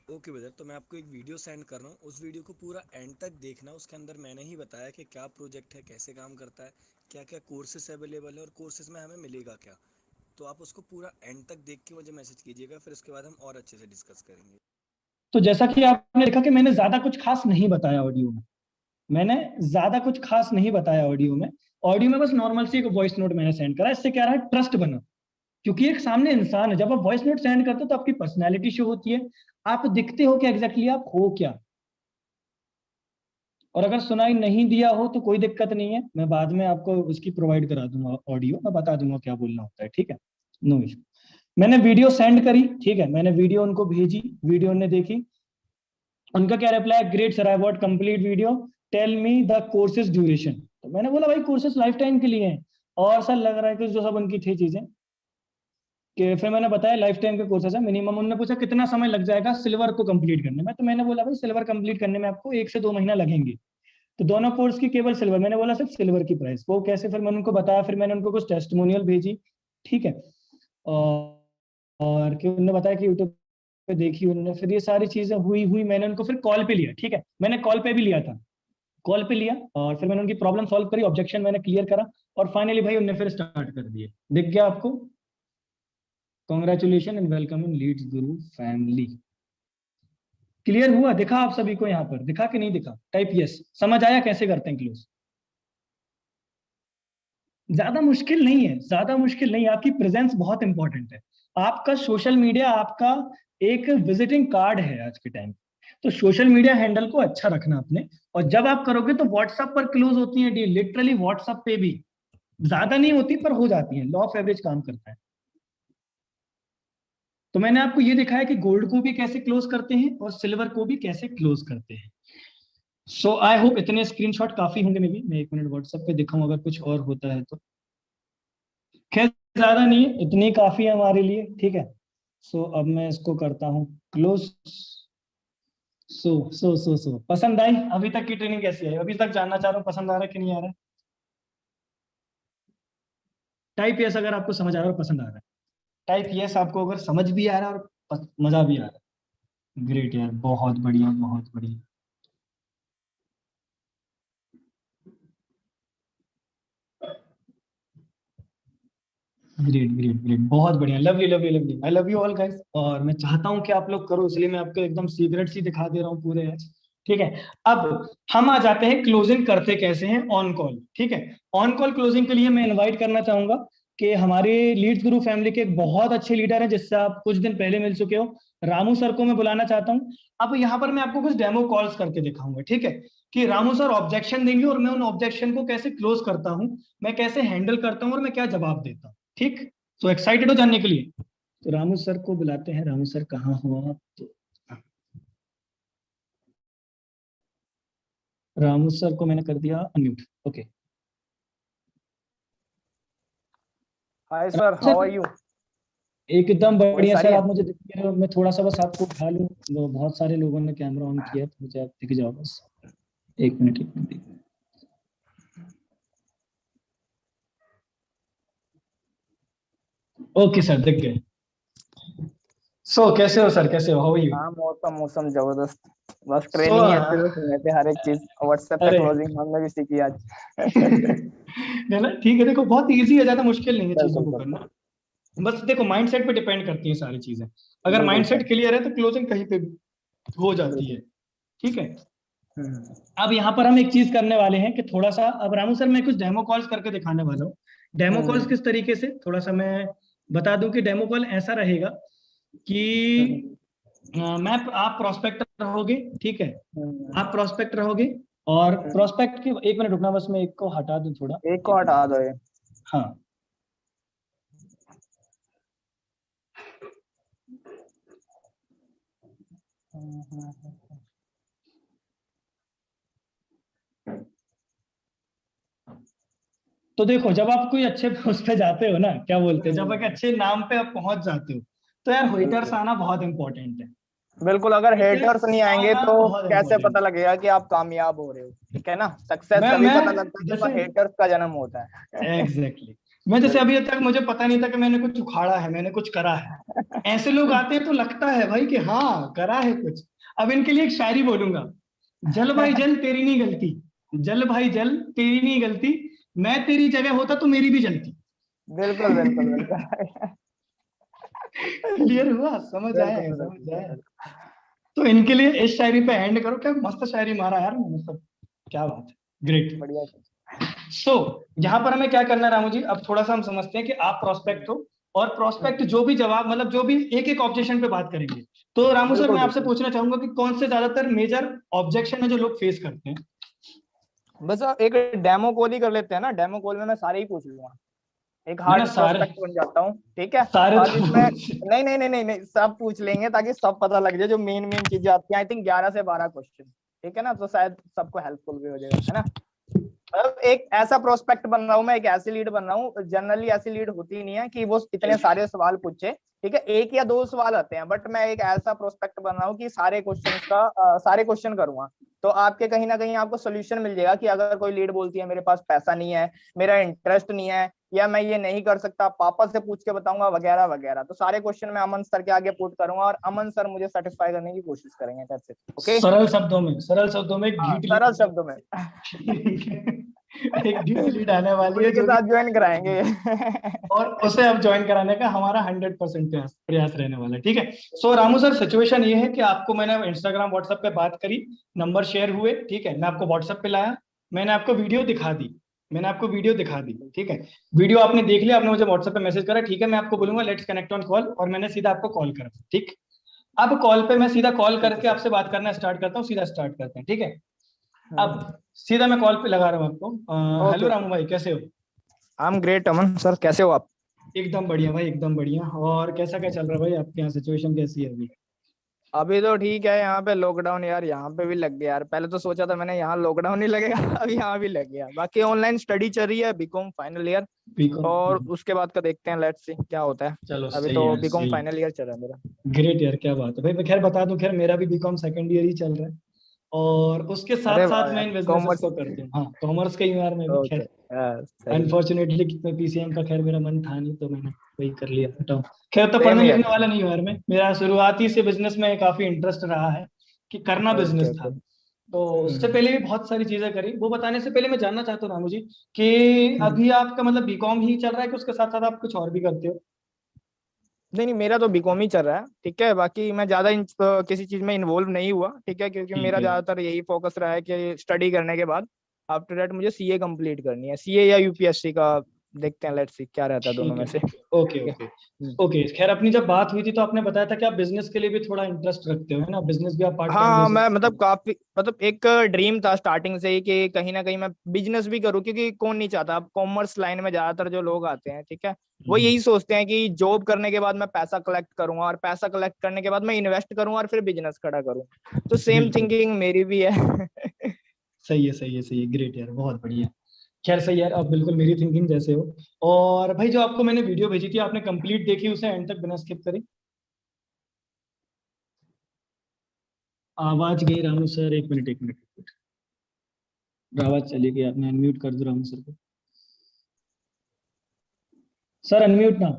ओके ब्रदर, तो मैं आपको एक वीडियो सेंड कर रहा हूँ, उस वीडियो को पूरा एंड तक देखना। उसके अंदर मैंने ही बताया कि क्या प्रोजेक्ट है, कैसे काम करता है, क्या क्या कोर्सेस अवेलेबल है और कोर्सेज में हमें मिलेगा क्या। तो आप उसको पूरा एंड तक देख के मुझे मैसेज कीजिएगा, फिर उसके बाद हम और अच्छे से डिस्कस करेंगे। तो जैसा कि आपने देखा कि मैंने ज्यादा कुछ खास नहीं बताया ऑडियो में, मैंने ज्यादा कुछ खास नहीं बताया ऑडियो में। ऑडियो में बस नॉर्मल सी एक वॉइस नोट मैंने सेंड करा। इससे क्या रहा, ट्रस्ट बना, क्योंकि एक सामने इंसान है। जब आप वॉइस नोट सेंड करते हो तो आपकी पर्सनैलिटी शो होती है, आप दिखते हो कि एग्जैक्टली आप हो क्या। और अगर सुनाई नहीं दिया हो तो कोई दिक्कत नहीं है, मैं बाद में आपको उसकी प्रोवाइड करा दूंगा ऑडियो, मैं बता दूंगा क्या बोलना होता है, ठीक है, नो इशू। मैंने वीडियो सेंड करी, ठीक है, मैंने वीडियो उनको भेजी, वीडियो उन्होंने देखी। उनका क्या reply, great sir, I watched complete video, tell me the courses duration. तो मैंने बोला भाई कोर्सेज लाइफ टाइम के लिए हैं, और सर लग रहा है कि जो सब उनकी थी चीजें, कि फिर मैंने बताया लाइफ टाइम के कोर्सेज है मिनिमम। उन्होंने पूछा कितना समय लग जाएगा सिल्वर को कंप्लीट करने में, तो मैंने बोला भाई सिल्वर कंप्लीट करने में आपको 1 से 2 महीना लगेंगे। तो दोनों कोर्स की केवल सिल्वर, मैंने बोला सिर्फ सिल्वर की प्राइस वो कैसे, फिर मैंने उनको बताया, फिर मैंने उनको कुछ टेस्टिमोनियल भेजी, ठीक है, और कि उन्होंने बताया कि यूट्यूब पे देखी उन्होंने, फिर ये सारी चीजें हुई हुई मैंने उनको फिर कॉल पे लिया, ठीक है, मैंने कॉल पे भी लिया था, कॉल पे लिया, और फिर मैंने उनकी प्रॉब्लम सॉल्व करी, ऑब्जेक्शन मैंने क्लियर करा, और फाइनली भाई उन्होंने फिर स्टार्ट कर दिए। दिख गया आपको, congratulation and welcome in Leads Guru family. Clear हुआ, दिखा आप सभी को यहाँ पर, दिखा कि नहीं दिखा, टाइप यस। समझ आया कैसे करते हैं क्लोज। ज्यादा मुश्किल नहीं है, ज्यादा मुश्किल नहीं है, आपकी प्रेजेंस बहुत इंपॉर्टेंट है। आपका सोशल मीडिया आपका एक विजिटिंग कार्ड है आज के टाइम। तो सोशल मीडिया हैंडल को अच्छा रखना अपने, और जब आप करोगे तो व्हाट्सएप पर क्लोज होती है डील, लिटरली व्हाट्सएप पे भी ज्यादा नहीं होती पर हो जाती है, लॉ ऑफ एवरेज काम करता है। तो मैंने आपको ये दिखाया कि गोल्ड को भी कैसे क्लोज करते हैं और सिल्वर को भी कैसे क्लोज करते हैं। सो आई होप इतने स्क्रीनशॉट काफी होंगे, मे बी मैं 1 मिनट व्हाट्सएप पे दिखाऊं अगर कुछ और होता है तो। खैर ज्यादा नहीं है, इतनी काफी है हमारे लिए, ठीक है। सो अब मैं इसको करता हूँ क्लोज। सो पसंद आई अभी तक की ट्रेनिंग, कैसी है अभी तक, जानना चाह रहा हूँ पसंद आ रहा है कि नहीं आ रहा है। टाइप यस अगर आपको समझ आ रहा है और पसंद आ रहा है, टाइप यस आपको अगर समझ भी आ रहा है और मजा भी आ रहा है। ग्रेट यार, बहुत बढ़िया बहुत बढ़िया। ग्रेट ग्रेट ग्रेट, बहुत बढ़िया, lovely lovely lovely, I love you all guys. और मैं चाहता हूं कि आप लोग करो, इसलिए मैं आपको एकदम सीक्रेट सी दिखा दे रहा हूँ पूरे आज, ठीक है। अब हम आ जाते हैं क्लोजिंग करते कैसे हैं ऑन कॉल, ठीक है। ऑन कॉल क्लोजिंग के लिए मैं इनवाइट करना चाहूंगा कि हमारे लीड्स गुरु फैमिली के एक बहुत अच्छे लीडर हैं जिससे आप कुछ दिन पहले मिल चुके हो, रामू सर को मैं बुलाना चाहता हूँ। अब यहाँ पर मैं आपको कुछ डेमो कॉल्स करके दिखाऊंगा, ठीक है, कि रामू सर ऑब्जेक्शन देंगे और मैं उन ऑब्जेक्शन को कैसे क्लोज करता हूँ, मैं कैसे हैंडल करता हूँ और मैं क्या जवाब देता हूँ, ठीक। तो एक्साइटेड हो जानने के लिए, तो रामू सर को बुलाते हैं। रामू सर कहाँ हो आप, तो रामू सर को मैंने कर दिया unmute, okay. Hi sir, sir how are you? एकदम वॉइस बढ़िया आ सर, रही है? आप मुझे दिख रहे हो, मैं थोड़ा सा बस आपको उठा लूँ, बहुत सारे लोगों ने कैमरा ऑन किया है तो मुझे आप दिख जाओ बस। 1 मिनट 1 मिनट। ओके सर दिख गए। सो कैसे हो सर, कैसे हो, हाउ आर यू। हाँ, मौसम मौसम जबरदस्त। बस सो ट्रेनिंग अच्छे से सुने थे, हर एक चीज व्हाट्सएप पे अरे क्लोजिंग हमने भी सीखी आज। नहीं ना, ठीक है, देखो बहुत इजी है, ज्यादा मुश्किल नहीं है चीजों बिल्कुल को बिल्कुल। करना। बस देखो माइंडसेट पे डिपेंड करती है सारी चीजें, अगर बिल्कुल सर। माइंडसेट क्लियर है तो क्लोजिंग कहीं पे भी हो जाती बिल्कुल। है, ठीक है। हम्म। अब यहाँ पर हम एक चीज करने वाले हैं कि थोड़ा सा, अब रामू सर मैं कुछ डेमो कॉल्स करके दिखाने वाला हूँ। डेमो कॉल्स हम्म। किस तरीके से, थोड़ा सा मैं बता दूं कि डेमो कॉल ऐसा रहेगा हम्म। कि मैं, आप प्रोस्पेक्ट रहोगे, ठीक है, हम्म। आप प्रोस्पेक्ट रहोगे, और हम्म। प्रोस्पेक्ट की 1 मिनट रुकना, बस मैं एक को हटा दूं थोड़ा, एक को 1 मिनट। हटा दो ये। हाँ तो देखो, जब आप कोई अच्छे पोस्ट पे जाते हो ना, क्या बोलते हैं, जब एक अच्छे नाम पे आप पहुंच जाते हो, तो यार हेटर्स आना बहुत इंपॉर्टेंट है। बिल्कुल, अगर हेटर्स हेटर्स नहीं आएंगे आना तो बहुत कैसे इंपॉर्टेंट पता है। लगेगा कि आप कामयाब हो रहे हो? ठीक है ना, सक्सेस तभी मैं पता लगता है जैसे जब हेटर्स का जन्म होता है। Exactly exactly. मैं जैसे अभी तक मुझे पता नहीं था कि मैंने कुछ उखाड़ा है, मैंने कुछ करा है। ऐसे लोग आते हैं तो लगता है भाई कि हाँ करा है कुछ। अब इनके लिए एक शायरी बोलूंगा। जल भाई जल तेरी नहीं गलती, जल भाई जल तेरी नहीं गलती, मैं तेरी जगह होता तो मेरी भी जलती। बिल्कुल बिल्कुल बिल्कुल। क्लियर हुआ, समझ आया बिल्कुल है, समझ बिल्कुल आया है। बिल्कुल। तो इनके लिए इस शायरी पे एंड करो, क्या मस्त शायरी मारा यार मैंने, सब क्या बात है, ग्रेट। बढ़िया। सो यहाँ पर हमें क्या करना है रामू जी, अब थोड़ा सा हम समझते हैं कि आप प्रोस्पेक्ट हो, और प्रोस्पेक्ट जो भी जवाब, मतलब जो भी एक एक ऑब्जेक्शन पे बात करेंगे। तो रामू सर, बिल्कुल मैं आपसे बिल्कुल। पूछना चाहूंगा कि कौन से ज्यादातर मेजर ऑब्जेक्शन है जो लोग फेस करते हैं। बस एक डेमो कॉल ही कर लेते हैं ना, डेमो कॉल में मैं सारे ही पूछ लूंगा, एक ना ना, हार्ड सारे प्रोस्पेक्ट बन जाता हूँ, ठीक है। सारे और तो जिसमें नहीं नहीं नहीं नहीं नहीं सब पूछ लेंगे ताकि सब पता लग जाए, जो मेन मेन चीजें आती हैं। आई थिंक 11 से 12 क्वेश्चन, ठीक है ना, तो शायद सबको हेल्पफुल भी हो जाएगा, है ना। मतलब एक ऐसा प्रोस्पेक्ट बन रहा हूँ मैं, एक ऐसी लीड बन रहा हूँ। जनरली ऐसी लीड होती नहीं है कि वो इतने सारे सवाल पूछे, ठीक है, एक या दो सवाल आते हैं, बट मैं एक ऐसा प्रोस्पेक्ट बन रहा हूँ कि सारे क्वेश्चन करूंगा। तो आपके कहीं ना कहीं आपको सोल्यूशन मिल जाएगा कि अगर कोई लीड बोलती है मेरे पास पैसा नहीं है, मेरा इंटरेस्ट नहीं है, या मैं ये नहीं कर सकता, पापा से पूछ के बताऊंगा, वगैरह वगैरह, तो सारे क्वेश्चन मैं अमन सर के आगे पुट करूंगा और अमन सर मुझे सेटिस्फाई करने की कोशिश करेंगे। That's it. ओके। सरल शब्दों में हाँ, ढीठ सरल लीड। शब्दों में। एक ढीठ लीड आने वाली है उन्हीं के जो कि, साथ ज्वाइन कराएंगे। और उसे अब ज्वाइन कराने का हमारा 100% प्रयास प्रयास रहने वाला है, ठीक है। सो रामू सर, सिचुएशन ये है कि आपको मैंने इंस्टाग्राम व्हाट्सएप पे बात करी, नंबर शेयर हुए, ठीक है, मैं आपको व्हाट्सएप पे लाया, मैंने आपको वीडियो दिखा दी, मैंने आपको वीडियो दिखा दी, ठीक है। वीडियो आपने देख लिया, आपने मुझे व्हाट्सएप पे मैसेज करा, ठीक है, मैं आपको बोलूंगा लेट्स कनेक्ट ऑन कॉल, और मैंने सीधा आपको कॉल करा, ठीक। अब कॉल पे मैं सीधा कॉल ठीक है करके सर। आपसे बात करना स्टार्ट करता हूँ, सीधा स्टार्ट करते हैं, ठीक है। अब हम्म। सीधा मैं कॉल पे लगा रहा हूँ आपको। Okay hello okay. रामू भाई, कैसे हो? I am great Aman sir, कैसे हो आप? एकदम बढ़िया भाई, एकदम बढ़िया। और कैसा क्या चल रहा है भाई, आपके यहाँ सिचुएशन कैसी है अभी? अभी तो ठीक है, यहाँ पे लॉकडाउन यार, यहाँ पे भी लग गया यार। पहले तो सोचा था मैंने यहाँ लॉकडाउन नहीं लगेगा, अभी यहाँ भी लग गया। बाकी ऑनलाइन स्टडी चल रही है, बीकॉम फाइनल ईयर, बीकॉम। और उसके बाद का देखते हैं, लेट्स सी क्या होता है। चलो अभी सही तो है, बीकॉम सही है। फाइनल ईयर चल रहा है मेरा। ग्रेट यार, क्या बात है भाई। मैं खैर बता दूं, खैर मेरा भी बीकॉम सेकंड ईयर ही चल रहा है, और उसके अरे साथ वाह साथ मैं यार, इन बिजनेसेस कॉमर्स। को करती हूँ। हाँ, कॉमर्स का ही हूँ यार मैं भी, ओके, खैर। सही। अनफॉर्चुनेटली पीसीएम का खैर मेरा मन था नहीं, तो मैंने वही कर लिया, हटाओ। खैर तो सेम पढ़ने ईयर। लिखने वाला नहीं हूँ यार मैं, मेरा शुरुआती से बिजनेस में काफी इंटरेस्ट रहा है, कि करना ओके बिजनेस ओके। था। तो उससे पहले भी बहुत सारी चीजें करी। वो बताने से पहले मैं जानना चाहता हूँ रामू जी, कि अभी आपका मतलब बीकॉम ही चल रहा है कि उसके साथ साथ आप कुछ और भी करते हो? नहीं नहीं, मेरा तो बीकॉम ही चल रहा है, ठीक है। बाकी मैं ज्यादा किसी चीज में इन्वॉल्व नहीं हुआ, ठीक है, क्योंकि ठीक मेरा है। ज्यादातर यही फोकस रहा है कि स्टडी करने के बाद आफ्टर दैट मुझे सीए कंप्लीट करनी है, सीए या यूपीएससी का। देखते हैं, लेट्स सी क्या रहता है दोनों ठीक में है, से। ठीक है, ओके ठीक ओके। है। ओके, खैर अपनी जब बात हुई थी तो आपने बताया था कि आप बिजनेस के लिए भी थोड़ा इंटरेस्ट रखते हो, है ना, बिजनेस भी आप पार्ट हाँ टाइम हाँ, बेसिस मैं पे मतलब काफी, मतलब एक ड्रीम था स्टार्टिंग से ही कि कहीं ना कहीं मैं बिजनेस भी करूँ, क्योंकि कौन नहीं चाहता। अब कॉमर्स लाइन में ज्यादातर जो लोग आते हैं, ठीक है, वो हम्म, यही सोचते हैं कि जॉब करने के बाद मैं पैसा कलेक्ट करूंगा, और पैसा कलेक्ट करने के बाद मैं इन्वेस्ट करूंगा और फिर बिजनेस खड़ा करूंगा। तो सेम बिल्कुल। थिंकिंग मेरी भी है। सही है, सही है, सही है, ग्रेट यार, बहुत बढ़िया। खैर सही यार, आप बिल्कुल मेरी थिंकिंग जैसे हो। और भाई, जो आपको मैंने वीडियो भेजी थी, आपने कंप्लीट देखी उसे, एंड तक बिना स्किप करी? आवाज गई रामू सर, एक मिनट, एक मिनट। आवाज चली गई, आपने अनम्यूट कर दो रामू सर को। सर अनम्यूट ना।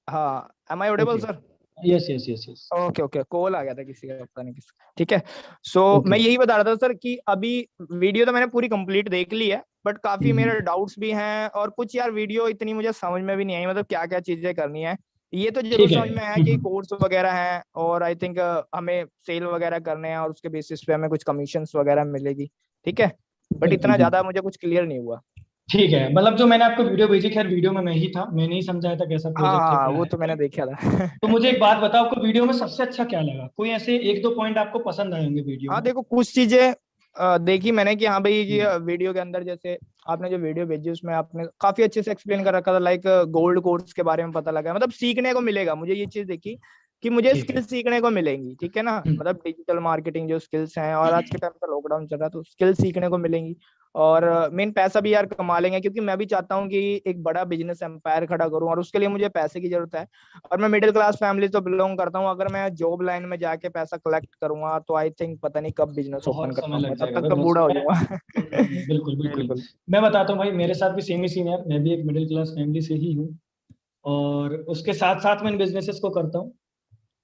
हाँ, am I audible okay. Sir? Yes yes yes yes. Okay okay, call आ गया था किसी का, पता नहीं किसका, ठीक है। So okay. मैं यही बता रहा था सर कि अभी वीडियो तो मैंने पूरी कंप्लीट देख ली है, बट काफी मेरे डाउट्स भी हैं, और कुछ यार वीडियो इतनी मुझे समझ में भी नहीं आई, मतलब क्या क्या चीजें करनी है। ये तो जरूर ठीक है। समझ में आया कि कोर्स वगैरह है, और आई थिंक हमें सेल वगैरह करने हैं, और उसके बेसिस पे हमें कुछ कमीशंस वगैरह मिलेगी, ठीक है। बट बिल्कुल इतना ज्यादा बिल्कुल। मुझे कुछ क्लियर नहीं हुआ। ठीक है, मतलब जो मैंने आपको वीडियो भेजी, खैर वीडियो में मैं ही था, मैंने ही समझाया था कैसा हाँ प्रोजेक्ट है, हाँ, क्या वो है, तो मैंने राइट। देखा तो था। मुझे एक बात बताओ, आपको वीडियो में सबसे अच्छा क्या लगा? कोई ऐसे एक दो पॉइंट आपको पसंद आए होंगे वीडियो हाँ में? देखो, कुछ चीजें देखी मैंने कि हाँ भाई, हम्म, ये वीडियो के अंदर जैसे आपने जो वीडियो भेजी उसमें आपने काफी अच्छे से एक्सप्लेन कर रखा था, लाइक गोल्ड कोर्स के बारे में पता लगा, मतलब सीखने को मिलेगा मुझे, ये चीज देखी कि मुझे ठीक है। स्किल्स सीखने को मिलेंगी, ठीक है ना, मतलब डिजिटल मार्केटिंग जो स्किल्स हैं, और आज के टाइम पे लॉकडाउन चल रहा है तो स्किल्स सीखने को मिलेंगी, और मेन पैसा भी यार कमा लेंगे, क्योंकि मैं भी चाहता हूँ कि एक बड़ा बिजनेस एम्पायर खड़ा करूँ, और उसके लिए मुझे पैसे की जरूरत है। और मैं मिडिल क्लास फैमिली तो बिलोंग करता हूँ, अगर मैं जॉब लाइन में जाके पैसा कलेक्ट करूंगा तो आई थिंक पता नहीं कब बिजनेस ओपन बहुत कर समय लग पाऊंगा, तब जाएगा तक भाई, तो बूढ़ा हो मैं जाऊंगा। बिल्कुल बिल्कुल। बिल्कुल। मैं बताता हूँ भाई, मेरे साथ भी सेम ही सीन है, मैं भी एक मिडिल क्लास फैमिली से ही हूँ, और उसके साथ साथ मैं इन बिजनेसेस को करता हूँ।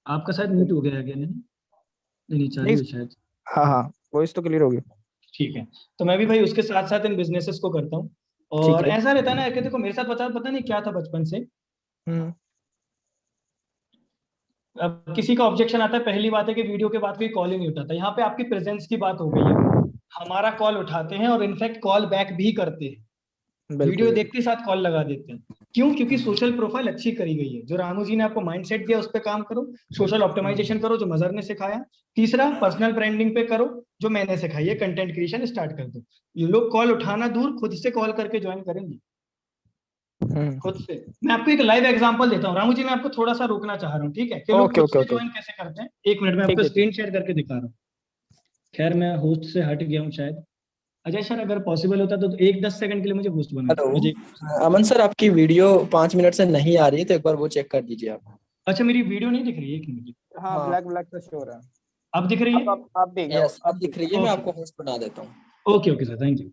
आपका शायद म्यूट हो गया है क्या? नहीं नहीं नहीं, नहीं, चालू है शायद। हाँ हाँ, वॉइस तो क्लियर होगी। ठीक है। तो मैं भी भाई उसके साथ साथ इन बिजनेसेस को करता हूँ। ठीक और है। ऐसा रहता है ना कि देखो मेरे साथ पता पता नहीं क्या था बचपन से। हम्म। अब किसी का ऑब्जेक्शन आता है, पहली बात है कि वीडियो के बाद कोई कॉल ही नहीं उठाता। यहाँ पे आपकी प्रेजेंस की बात हो गई है, हमारा कॉल उठाते हैं और इनफैक्ट कॉल बैक भी करते हैं, बिल्कुल वीडियो बिल्कुल। देखते ही साथ कॉल लगा देते हैं। क्यों? क्योंकि सोशल प्रोफाइल अच्छी करी गई है, जो रामू जी ने आपको माइंडसेट दिया उस पर काम करो, सोशल ऑप्टिमाइजेशन करो जो मजर ने सिखाया, तीसरा पर्सनल ब्रांडिंग पे करो जो मैंने सिखाई है, कंटेंट क्रिएशन स्टार्ट कर दो। ये लोग कॉल उठाना दूर, खुद से कॉल करके ज्वाइन करेंगे, खुद से। मैं आपको एक लाइव एग्जांपल देता हूँ रामू जी, मैं आपको थोड़ा सा रोकना चाह रहा हूँ, ठीक है, कि लोग ओके खुद ओके से ओके। ज्वाइन कैसे करते हैं। एक मिनट में ठीक आपको है ठीक स्क्रीन शेयर करके दिखा रहा हूँ। खैर मैं होस्ट से हट गया हूँ शायद। अजय सर अगर पॉसिबल होता तो एक 10 सेकंड के लिए मुझे होस्ट बना दो हेलो। मुझे। अमन सर, आपकी वीडियो 5 मिनट से नहीं आ रही है, तो एक बार वो चेक कर दीजिए आप। अच्छा मेरी वीडियो नहीं दिख रही है, एक मिनट। है। हाँ, हाँ, ब्लैक ब्लैक तो शो हो रहा है। अब दिख रही है? आप देख रहे हो, यस, अब अब दिख देख रही है। मैं ओके आपको होस्ट बना देता हूँ। Okay okay sir, thank you.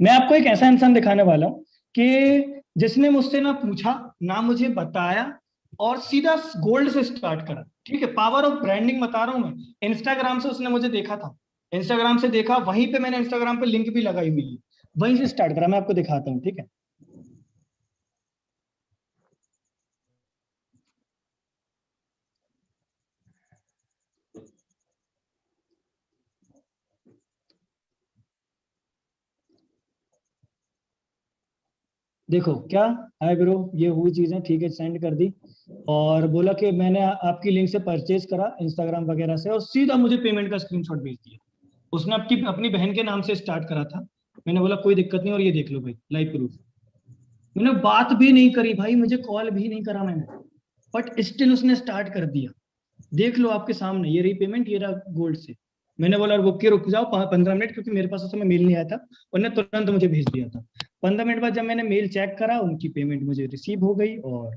मैं आपको एक ऐसा इंसान दिखाने वाला हूं कि जिसने मुझसे ना पूछा ना मुझे बताया, और सीधा गोल्ड से स्टार्ट करा। ठीक है, पावर ऑफ ब्रांडिंग बता रहा हूं मैं। इंस्टाग्राम से उसने मुझे देखा था, इंस्टाग्राम से देखा, वहीं पे मैंने इंस्टाग्राम पे लिंक भी लगाई हुई है, वहीं से स्टार्ट करा। मैं आपको दिखाता हूँ, ठीक है। देखो क्या, हाय ब्रो, ये हुई चीजें, ठीक है, सेंड कर दी। और बोला कि मैंने आपकी लिंक से परचेज करा इंस्टाग्राम वगैरह से, और सीधा मुझे पेमेंट का स्क्रीनशॉट भेज दिया। उसने आपकी अपनी बहन के नाम से स्टार्ट करा था। मैंने बोला कोई दिक्कत नहीं, और ये देख लो भाई लाइव प्रूफ। मैंने बात भी नहीं करी भाई, मुझे कॉल भी नहीं करा मैंने, बट स्टिल उसने स्टार्ट कर दिया। देख लो आपके सामने, ये रही पेमेंट, ये रहा गोल्ड से। मैंने बोला रुक रुक जाओ 15 मिनट, क्योंकि मेरे पास उस समय मेल नहीं आया था, उन्होंने तुरंत मुझे भेज दिया था। 15 मिनट बाद जब मैंने मेल चेक करा, उनकी पेमेंट मुझे रिसीव हो गई, और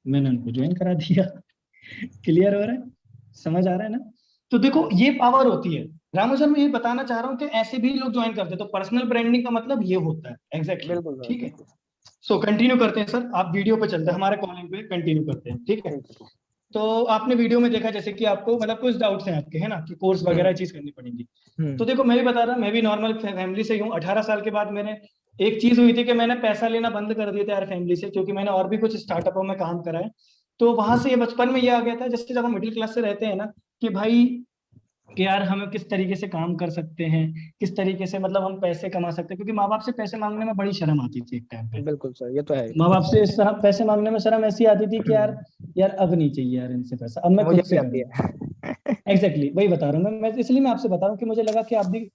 मैंने उनको ज्वाइन करा दिया। क्लियर हो रहा है? समझ आ रहा है ना? तो देखो ये पावर होती है। रामू सर मैं ये बताना चाह रहा हूँ कि ऐसे भी लोग ज्वाइन करते हैं, तो पर्सनल ब्रांडिंग का मतलब ये होता है एग्जैक्टली बिल्कुल सर, ठीक है। बिल्कुल। सो कंटिन्यू करते हैं सर, आप वीडियो पे चलते हैं, ओके। हमारे कॉलिंग पे कंटिन्यू करते हैं, ठीक है। ठीक है। तो आपने वीडियो में देखा जैसे कि आपको मतलब कुछ डाउट्स हैं आपके, है ना, कि कोर्स वगैरह चीज करनी पड़ेगी। तो देखो मैं भी बता रहा, मैं भी नॉर्मल फैमिली से ही हूँ। 18 साल के बाद मैंने एक चीज हुई थी कि मैंने पैसा लेना बंद कर दिया था यार फैमिली से, क्योंकि मैंने और भी कुछ स्टार्टअपों में काम करा है। तो वहां से ये बचपन में ये आ गया था, जैसे जब हम मिडिल क्लास से रहते हैं ना, कि भाई कि यार हमें किस तरीके से काम कर सकते हैं, किस तरीके से मतलब हम पैसे कमा सकते हैं, क्योंकि माँ बाप से पैसे मांगने में बड़ी शर्म आती थी एक टाइम पे। बिल्कुल सर, ये तो है। माँ बाप से पैसे मांगने में शर्म ऐसी आती थी कि यार यार अब नहीं चाहिए यार इनसे पैसा, अब मैं मुझे खुद भी से आती करूंगा। है। एग्जैक्टली वही बता रहा हूँ मैं इसलिए मैं आपसे बता रहा हूँ कि मुझे लगा कि आप भी,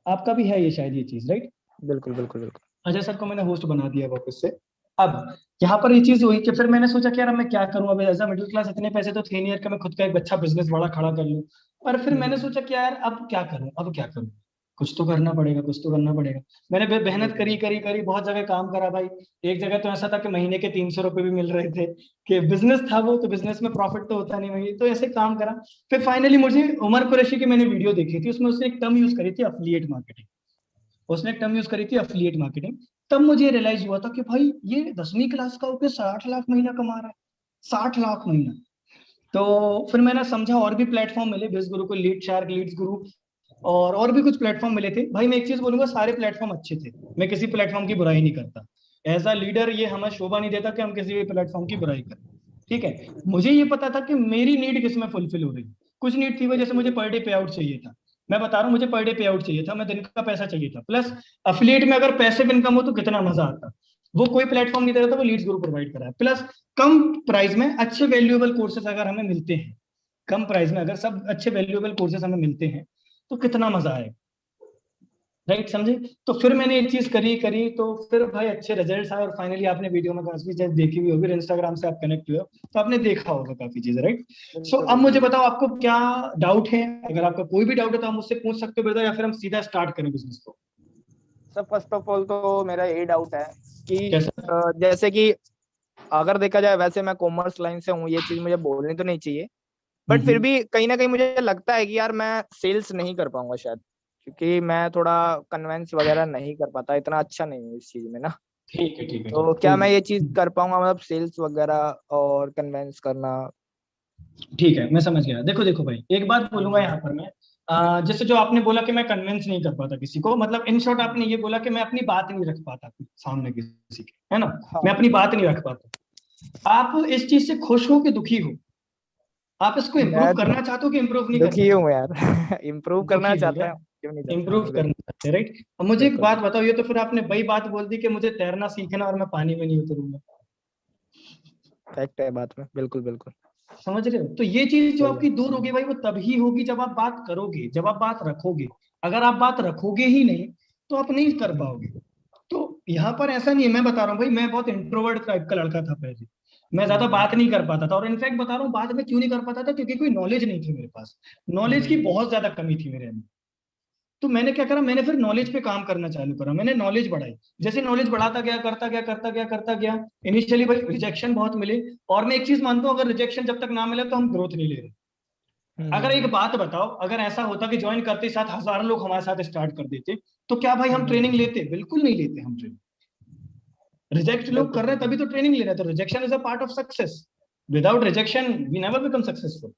आपका भी है ये शायद ये चीज, राइट। बिल्कुल बिल्कुल बिल्कुल। अजय सर को मैंने होस्ट बना दिया वापस से। अब यहाँ पर ये चीज हुई कि फिर मैंने सोचा कि यार अब मैं क्या करूं, अब एज अ मिडिल क्लास इतने पैसे तो थे नहीं यार कि मैं खुद का एक अच्छा बिजनेस बड़ा खड़ा कर लूं। पर फिर मैंने सोचा कि यार अब क्या करूं, अब क्या करूं, कुछ तो करना पड़ेगा, कुछ तो करना पड़ेगा। मैंने मेहनत बिल्कुल करी करी करी, बहुत जगह काम करा भाई। एक जगह तो ऐसा था कि महीने के 300 रुपए भी मिल रहे थे, कि बिजनेस था वो, तो बिजनेस में प्रॉफिट तो होता नहीं वही, तो ऐसे काम करा। फिर फाइनली मुझे उमर कुरैशी की मैंने वीडियो देखी थी, उसमें उसने एक टर्म यूज करी थी अफिलिएट मार्केटिंग। उसने एक टर्म यूज करी थी अफिलिएट मार्केटिंग। तब मुझे रियलाइज हुआ था कि भाई ये 10वीं क्लास का होकर 60 लाख महीना कमा रहा है, 60 लाख महीना। तो फिर मैंने समझा, और भी प्लेटफॉर्म मिले, बिज गुरु को, लीड शार्क, लीड्स गुरु, और भी कुछ प्लेटफॉर्म मिले थे। भाई मैं एक चीज बोलूंगा, सारे प्लेटफॉर्म अच्छे थे, मैं किसी प्लेटफॉर्म की बुराई नहीं करता। एज अ लीडर ये हमें शोभा नहीं देता कि हम किसी भी प्लेटफॉर्म की बुराई करें, ठीक है। मुझे ये पता था कि मेरी नीड किस में फुलफिल हो रही है। कुछ नीड थी वो, जैसे मुझे पर डे पे आउट चाहिए था, मैं बता रहा हूँ, मुझे पर डे पे आउट चाहिए था, मैं दिन का पैसा चाहिए था। प्लस अफिलिएट में अगर पैसिव इनकम हो तो कितना मजा आता, वो कोई प्लेटफॉर्म नहीं दे रहा था, वो लीड्स गुरु प्रोवाइड करा है। प्लस कम प्राइस में अच्छे वैल्यूएबल कोर्सेज अगर हमें मिलते हैं, कम प्राइस में अगर सब अच्छे वैल्यूएबल कोर्सेज हमें मिलते हैं, तो कितना मजा आए। राइट, समझे? तो फिर मैंने ये चीज करी तो फिर भाई अच्छे रिजल्ट्स आए, और फाइनली आपने वीडियो में काफी चीज देखी हुई होगी, इंस्टाग्राम से आप कनेक्ट हुए हो तो आपने देखा होगा काफी चीजें, राइट? सो बिल्कुल अब मुझे बिल्कुल। बताओ आपको क्या डाउट है? अगर आपका कोई भी डाउट है तो आप मुझसे पूछ सकते हो ब्रदर, या फिर हम सीधा स्टार्ट करें बिजनेस को? सर फर्स्ट ऑफ ऑल तो मेरा यही डाउट है कि कैसा? जैसे कि अगर देखा जाए, वैसे मैं कॉमर्स लाइन से हूँ, ये चीज मुझे बोलनी तो नहीं चाहिए, बट फिर हम्म। भी कहीं ना कहीं मुझे लगता है कि यार मैं सेल्स नहीं कर पाऊंगा शायद, क्योंकि मैं थोड़ा कन्वेंस वगैरह नहीं कर पाता, इतना अच्छा नहीं हूँ इस चीज में ना। ठीक है, ठीक है, ठीक तो है, क्या कोई मैं ये चीज नहीं। कर पाऊंगा, मतलब सेल्स वगैरह और कन्वेंस करना? ठीक है, मैं समझ गया। देखो देखो भाई, एक बात बोलूंगा यहाँ पर मैं, जैसे जो आपने बोला कि मैं कन्विंस नहीं कर पाता किसी को, मतलब इन शॉर्ट आपने ये बोला कि मैं अपनी बात नहीं रख पाता सामने किसी के, है ना? मैं हाँ। अपनी बात नहीं रख पाता। आप इस चीज से खुश हो कि दुखी हो? आप इसको मैं इम्प्रूव तो करना चाहते हो कि इम्प्रूव नहीं करना दुखी हूँ चाहते? यार। इम्प्रूव करना दुखी हो चाहता क्या? है, क्यों नहीं चाहता। इम्प्रूव हाँ करना बिल्कुल चाहते हैं, राइट? अब मुझे एक बिल्कुल बात बिल्कुल। बताओ, ये तो फिर आपने वही बात बोल दी कि मुझे तैरना सीखना और मैं पानी में नहीं उतरूंगा। फैक्ट है बात में, बिल्कुल बिल्कुल। समझ रहे हो? तो ये चीज जो सही है। आपकी दूर होगी भाई, वो तभी होगी जब आप बात करोगे, जब आप बात रखोगे। अगर आप बात रखोगे ही नहीं तो आप नहीं कर पाओगे। तो यहाँ पर ऐसा नहीं है, मैं बता रहा हूँ भाई, मैं बहुत इंट्रोवर्ट टाइप का लड़का था पहले। मैं ज्यादा हम्म बात नहीं कर पाता था, और इनफैक्ट बता रहा हूँ बात में क्यों नहीं कर पाता था, क्योंकि कोई नॉलेज नहीं थी मेरे पास। नॉलेज की हम्म बहुत ज्यादा कमी थी मेरे अंदर। तो मैंने क्या करा, मैंने फिर नॉलेज पे काम करना चालू करा, मैंने नॉलेज बढ़ाई। जैसे नॉलेज बढ़ाता गया, करता गया, इनिशियली भाई रिजेक्शन बहुत मिले। और मैं एक चीज मानता हूँ, अगर रिजेक्शन जब तक ना मिले तो हम ग्रोथ नहीं ले रहे। अगर एक हम्म बात बताओ, अगर ऐसा होता कि ज्वाइन करते ही साथ हजारों लोग हमारे साथ स्टार्ट कर देते, तो क्या भाई हम हम्म, ट्रेनिंग लेते? बिल्कुल नहीं लेते हम ट्रेनिंग। रिजेक्ट लोग बिल्कुल कर रहे हैं बिल्कुल। तभी तो ट्रेनिंग ले रहे हैं, तो rejection is a part of success. Without rejection we never become successful.